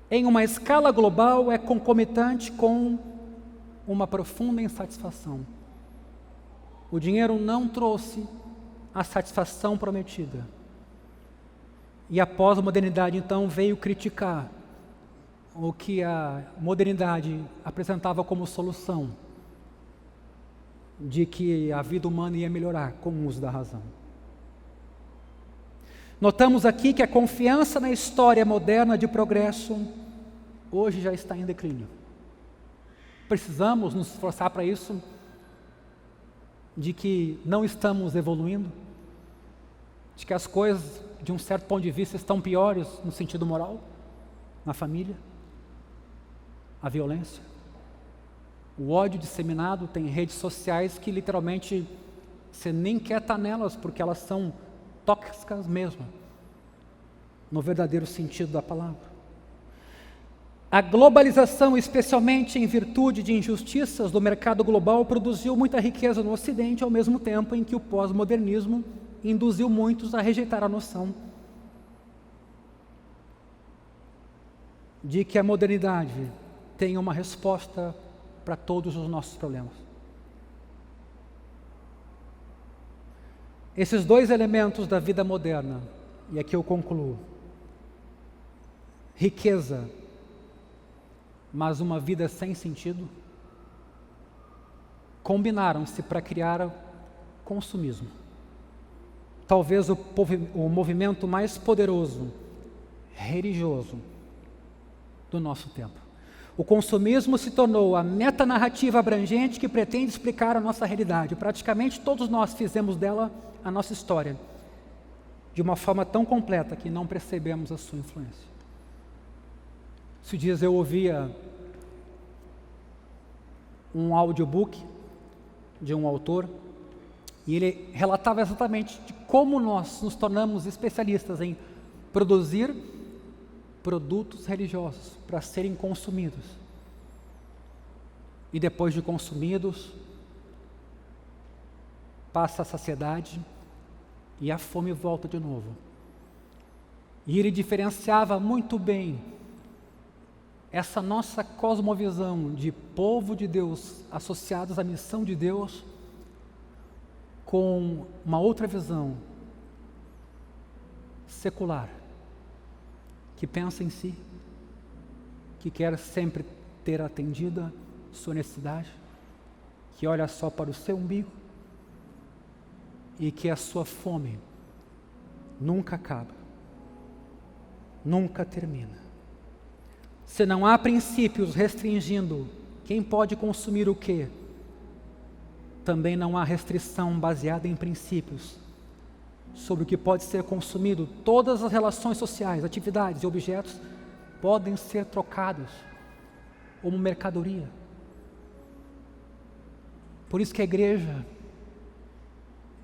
em uma escala global é concomitante com uma profunda insatisfação. O dinheiro não trouxe a satisfação prometida. E a pós-modernidade então veio criticar o que a modernidade apresentava como solução, de que a vida humana ia melhorar com o uso da razão. Notamos aqui que a confiança na história moderna de progresso hoje já está em declínio. Precisamos nos esforçar para isso, de que não estamos evoluindo, de que as coisas, de um certo ponto de vista, estão piores no sentido moral, na família, a violência. O ódio disseminado, tem redes sociais que literalmente você nem quer estar nelas, porque elas são tóxicas mesmo, no verdadeiro sentido da palavra. A globalização, especialmente em virtude de injustiças do mercado global, produziu muita riqueza no Ocidente, ao mesmo tempo em que o pós-modernismo induziu muitos a rejeitar a noção de que a modernidade tem uma resposta para todos os nossos problemas. Esses 2 elementos da vida moderna, e aqui eu concluo: riqueza, mas uma vida sem sentido, combinaram-se para criar consumismo. Talvez o movimento mais poderoso, religioso, do nosso tempo. O consumismo se tornou a metanarrativa abrangente que pretende explicar a nossa realidade. Praticamente todos nós fizemos dela a nossa história, de uma forma tão completa que não percebemos a sua influência. Esses dias eu ouvia um audiobook de um autor, e ele relatava exatamente de como nós nos tornamos especialistas em produzir produtos religiosos para serem consumidos. E depois de consumidos, passa a saciedade e a fome volta de novo. E ele diferenciava muito bem essa nossa cosmovisão de povo de Deus associados à missão de Deus com uma outra visão secular, que pensa em si, que quer sempre ter atendida sua necessidade, que olha só para o seu umbigo e que a sua fome nunca acaba, nunca termina. Se não há princípios restringindo quem pode consumir o quê, também não há restrição baseada em princípios sobre o que pode ser consumido. Todas as relações sociais, atividades e objetos podem ser trocados como mercadoria. Por isso que a igreja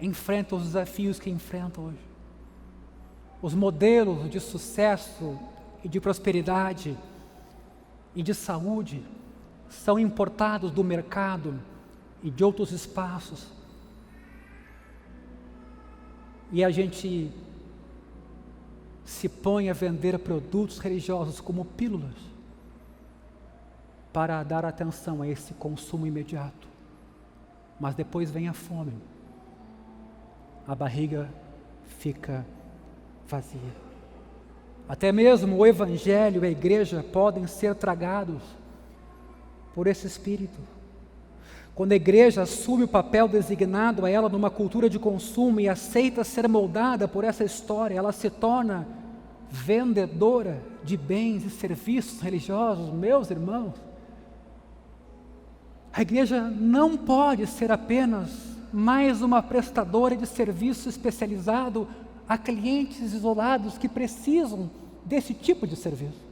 enfrenta os desafios que enfrenta hoje. Os modelos de sucesso e de prosperidade e de saúde são importados do mercado e de outros espaços. E a gente se põe a vender produtos religiosos como pílulas para dar atenção a esse consumo imediato. Mas depois vem a fome. A barriga fica vazia. Até mesmo o evangelho e a igreja podem ser tragados por esse espírito. Quando a igreja assume o papel designado a ela numa cultura de consumo e aceita ser moldada por essa história, ela se torna vendedora de bens e serviços religiosos. Meus irmãos, a igreja não pode ser apenas mais uma prestadora de serviço especializado a clientes isolados que precisam desse tipo de serviço.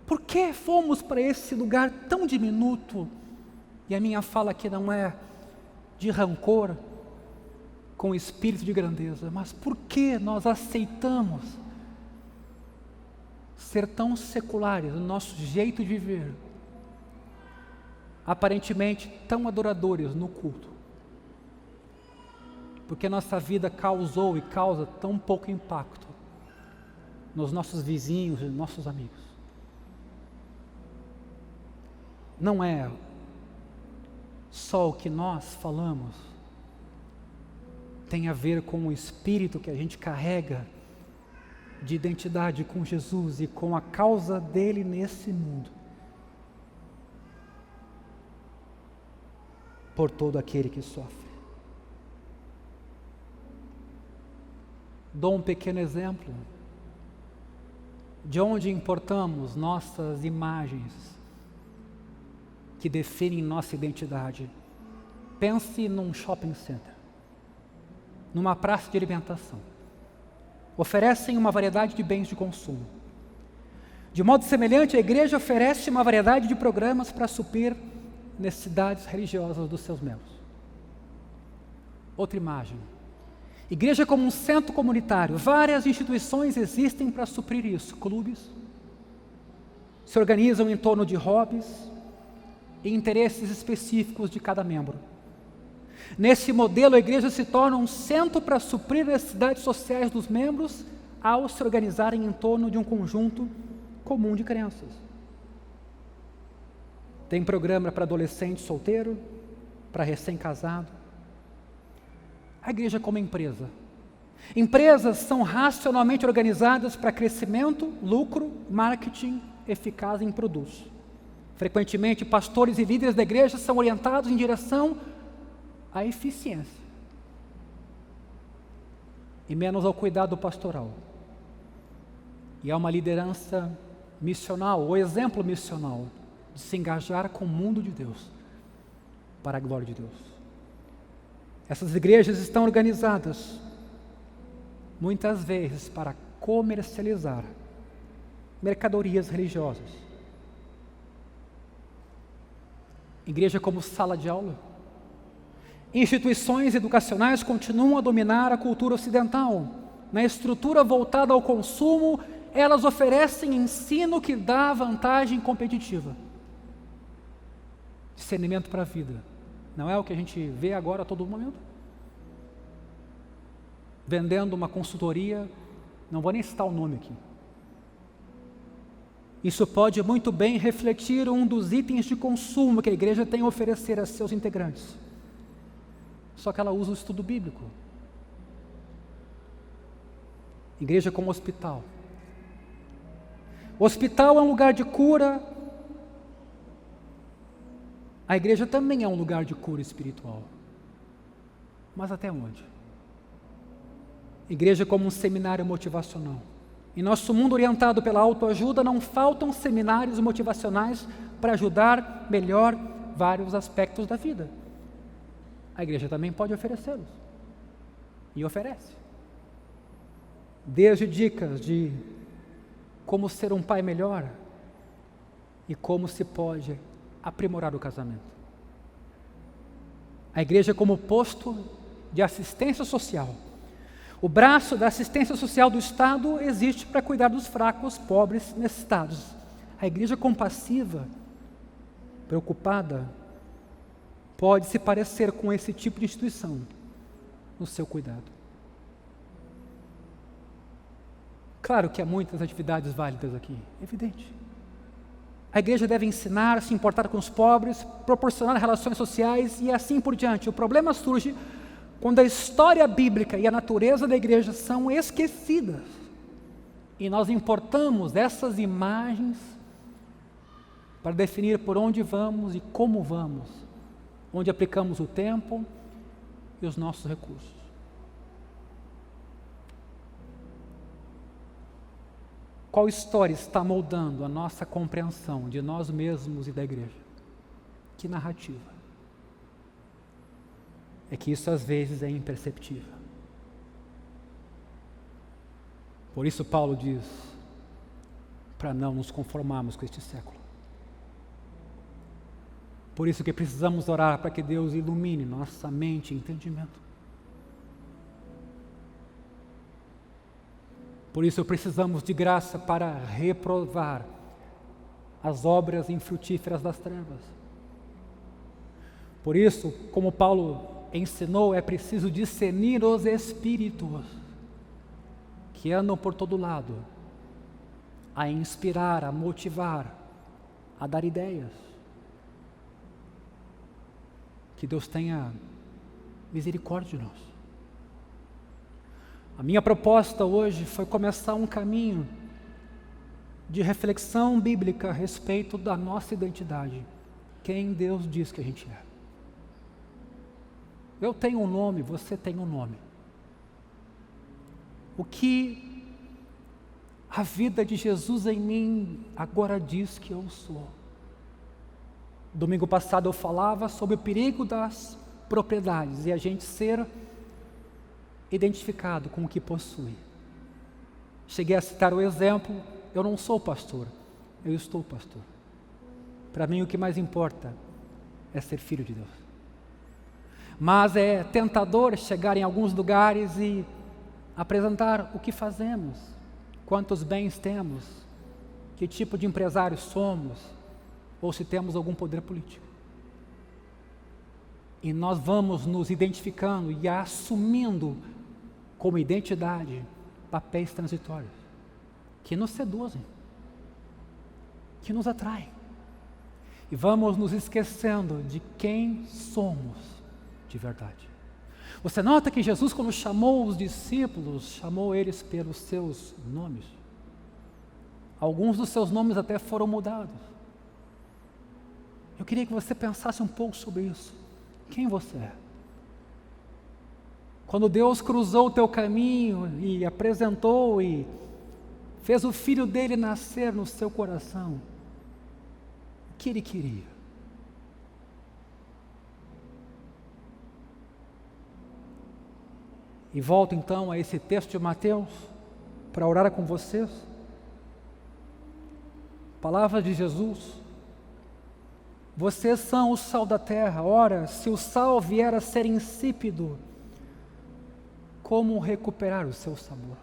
Por que fomos para esse lugar tão diminuto? E a minha fala aqui não é de rancor com espírito de grandeza, mas por que nós aceitamos ser tão seculares no nosso jeito de viver, aparentemente tão adoradores no culto? Porque nossa vida causou e causa tão pouco impacto nos nossos vizinhos e nossos amigos. Não é só o que nós falamos, tem a ver com o espírito que a gente carrega de identidade com Jesus e com a causa dele nesse mundo. Por todo aquele que sofre. Dou um pequeno exemplo de onde importamos nossas imagens que definem nossa identidade. Pense num shopping center, numa praça de alimentação. Oferecem uma variedade de bens de consumo. De modo semelhante, a igreja oferece uma variedade de programas para suprir necessidades religiosas dos seus membros. Outra imagem. Igreja como um centro comunitário. Várias instituições existem para suprir isso. Clubes se organizam em torno de hobbies e interesses específicos de cada membro. Nesse modelo, a igreja se torna um centro para suprir necessidades sociais dos membros ao se organizarem em torno de um conjunto comum de crenças. Tem programa para adolescente solteiro, para recém-casado. A igreja como empresa. Empresas são racionalmente organizadas para crescimento, lucro, marketing eficaz em produtos. Frequentemente, pastores e líderes da igreja são orientados em direção à eficiência e menos ao cuidado pastoral. E há uma liderança missional, ou exemplo missional, de se engajar com o mundo de Deus, para a glória de Deus. Essas igrejas estão organizadas, muitas vezes, para comercializar mercadorias religiosas. Igreja como sala de aula. Instituições educacionais continuam a dominar a cultura ocidental, na estrutura voltada ao consumo, elas oferecem ensino que dá vantagem competitiva. Discernimento para a vida. Não é o que a gente vê agora a todo momento? Vendendo uma consultoria, não vou nem citar o nome aqui. Isso pode muito bem refletir um dos itens de consumo que a igreja tem a oferecer a seus integrantes. Só que ela usa o estudo bíblico. Igreja como hospital. O hospital é um lugar de cura. A igreja também é um lugar de cura espiritual. Mas até onde? Igreja como um seminário motivacional. Em nosso mundo orientado pela autoajuda, não faltam seminários motivacionais para ajudar melhor vários aspectos da vida. A igreja também pode oferecê-los. E oferece. Desde dicas de como ser um pai melhor e como se pode aprimorar o casamento. A igreja como posto de assistência social. O braço da assistência social do Estado existe para cuidar dos fracos, pobres, necessitados. A igreja compassiva, preocupada, pode se parecer com esse tipo de instituição no seu cuidado. Claro que há muitas atividades válidas aqui, evidente. A igreja deve ensinar, se importar com os pobres, proporcionar relações sociais e assim por diante. O problema surge quando a história bíblica e a natureza da igreja são esquecidas e nós importamos essas imagens para definir por onde vamos e como vamos, onde aplicamos o tempo e os nossos recursos. Qual história está moldando a nossa compreensão de nós mesmos e da igreja? Que narrativa? É que isso às vezes é imperceptível. Por isso Paulo diz, para não nos conformarmos com este século. Por isso que precisamos orar para que Deus ilumine nossa mente e entendimento. Por isso precisamos de graça para reprovar as obras infrutíferas das trevas. Por isso, como Paulo ensinou, é preciso discernir os espíritos que andam por todo lado, a inspirar, a motivar, a dar ideias. Que Deus tenha misericórdia de nós. A minha proposta hoje foi começar um caminho de reflexão bíblica a respeito da nossa identidade. Quem Deus diz que a gente é. Eu tenho um nome, você tem um nome. O que a vida de Jesus em mim agora diz que eu sou. Domingo passado eu falava sobre o perigo das propriedades e a gente ser identificado com o que possui. Cheguei a citar o exemplo, eu não sou pastor, eu estou pastor. Para mim o que mais importa é ser filho de Deus. Mas é tentador chegar em alguns lugares e apresentar o que fazemos, quantos bens temos, que tipo de empresários somos, ou se temos algum poder político. E nós vamos nos identificando e assumindo como identidade papéis transitórios, que nos seduzem, que nos atraem. E vamos nos esquecendo de quem somos de verdade. Você nota que Jesus, quando chamou os discípulos, chamou eles pelos seus nomes. Alguns dos seus nomes até foram mudados. Eu queria que você pensasse um pouco sobre isso. Quem você é? Quando Deus cruzou o teu caminho e apresentou e fez o filho dele nascer no seu coração, o que ele queria? E volto então a esse texto de Mateus para orar com vocês. Palavra de Jesus. Vocês são o sal da terra. Ora, se o sal vier a ser insípido, como recuperar o seu sabor.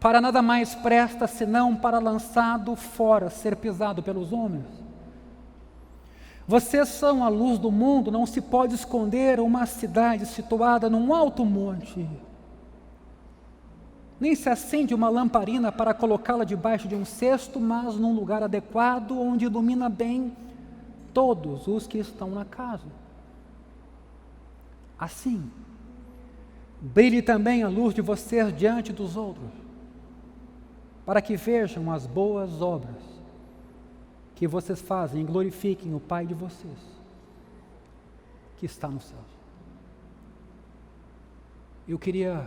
Para nada mais presta senão para lançado fora, ser pisado pelos homens. Vocês são a luz do mundo, não se pode esconder uma cidade situada num alto monte. Nem se acende uma lamparina para colocá-la debaixo de um cesto, mas num lugar adequado, onde ilumina bem todos os que estão na casa. Assim, brilhe também a luz de vocês diante dos outros, para que vejam as boas obras que vocês fazem e glorifiquem o Pai de vocês, que está no céu. Eu queria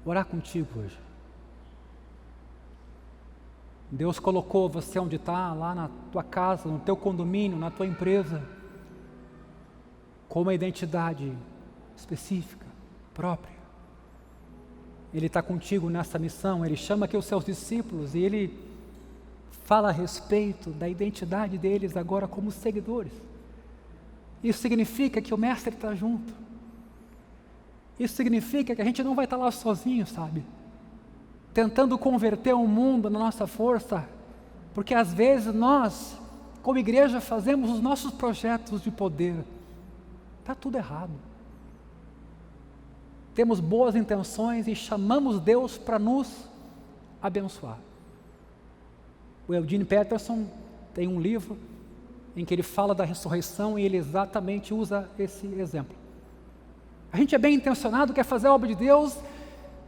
orar contigo hoje. Deus colocou você onde está, lá na tua casa, no teu condomínio, na tua empresa, com uma identidade específica, própria. Ele está contigo nessa missão. Ele chama aqui os seus discípulos e Ele fala a respeito da identidade deles agora como seguidores. Isso significa que o Mestre está junto. Isso significa que a gente não vai estar lá sozinho, sabe? Tentando converter o mundo na nossa força, porque às vezes nós, como igreja, fazemos os nossos projetos de poder. Está tudo errado. Temos boas intenções e chamamos Deus para nos abençoar. O Eugene Peterson tem um livro em que ele fala da ressurreição e ele exatamente usa esse exemplo. A gente é bem intencionado, quer fazer a obra de Deus,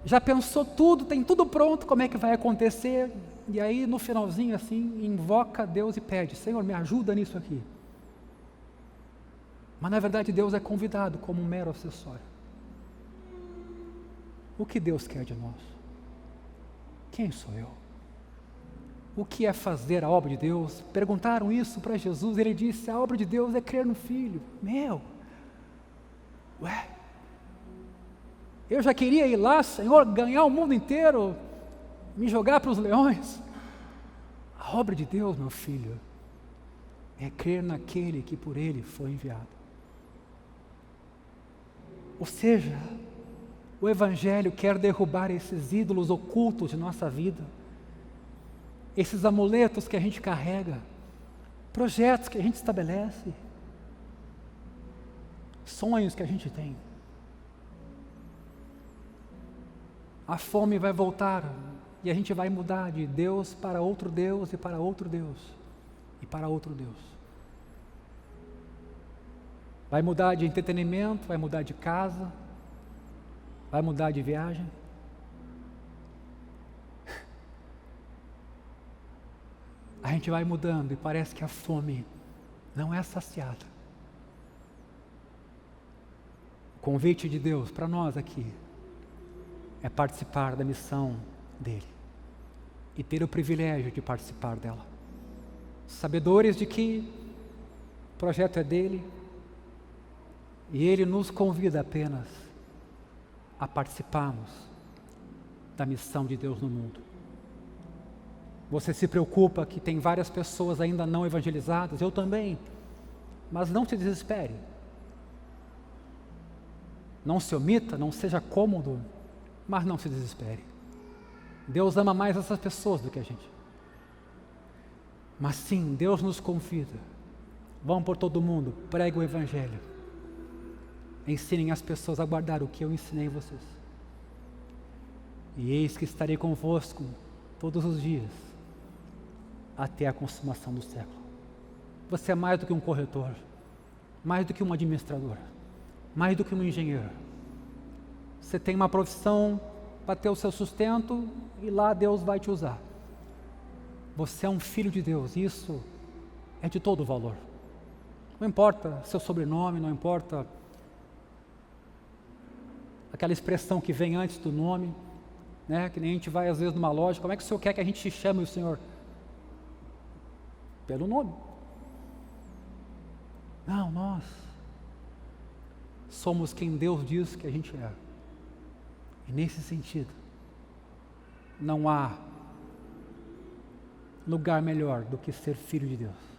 já pensou tudo, tem tudo pronto, como é que vai acontecer, e aí no finalzinho assim, invoca Deus e pede: Senhor, me ajuda nisso aqui. Mas na verdade Deus é convidado como um mero acessório. O que Deus quer de nós? Quem sou eu? O que é fazer a obra de Deus? Perguntaram isso para Jesus, ele disse: a obra de Deus é crer no Filho. Ué, eu já queria ir lá, Senhor, ganhar o mundo inteiro, me jogar para os leões. A obra de Deus, meu filho, é crer naquele que por Ele foi enviado. Ou seja, o Evangelho quer derrubar esses ídolos ocultos de nossa vida, esses amuletos que a gente carrega, projetos que a gente estabelece, sonhos que a gente tem. A fome vai voltar e a gente vai mudar de Deus para outro Deus e para outro Deus e para outro Deus. Vai mudar de entretenimento, vai mudar de casa, vai mudar de viagem. A gente vai mudando e parece que a fome não é saciada. O convite de Deus para nós aqui é participar da missão dele e ter o privilégio de participar dela, sabedores de que o projeto é dele e ele nos convida apenas a participarmos da missão de Deus no mundo. Você se preocupa que tem várias pessoas ainda não evangelizadas, eu também, mas não se desespere, não se omita, não seja cômodo, mas não se desespere. Deus ama mais essas pessoas do que a gente. Mas sim, Deus nos convida. Vão por todo mundo, pregue o Evangelho. Ensinem as pessoas a guardar o que eu ensinei vocês. E eis que estarei convosco todos os dias, até a consumação do século. Você é mais do que um corretor, mais do que um administrador, mais do que um engenheiro. Você tem uma profissão para ter o seu sustento e lá Deus vai te usar. Você é um filho de Deus, isso é de todo valor. Não importa seu sobrenome, não importa aquela expressão que vem antes do nome, né? Que nem a gente vai às vezes numa loja, como é que o Senhor quer que a gente te chame o Senhor? Pelo nome. Não, nós somos quem Deus diz que a gente é. E nesse sentido, não há lugar melhor do que ser filho de Deus.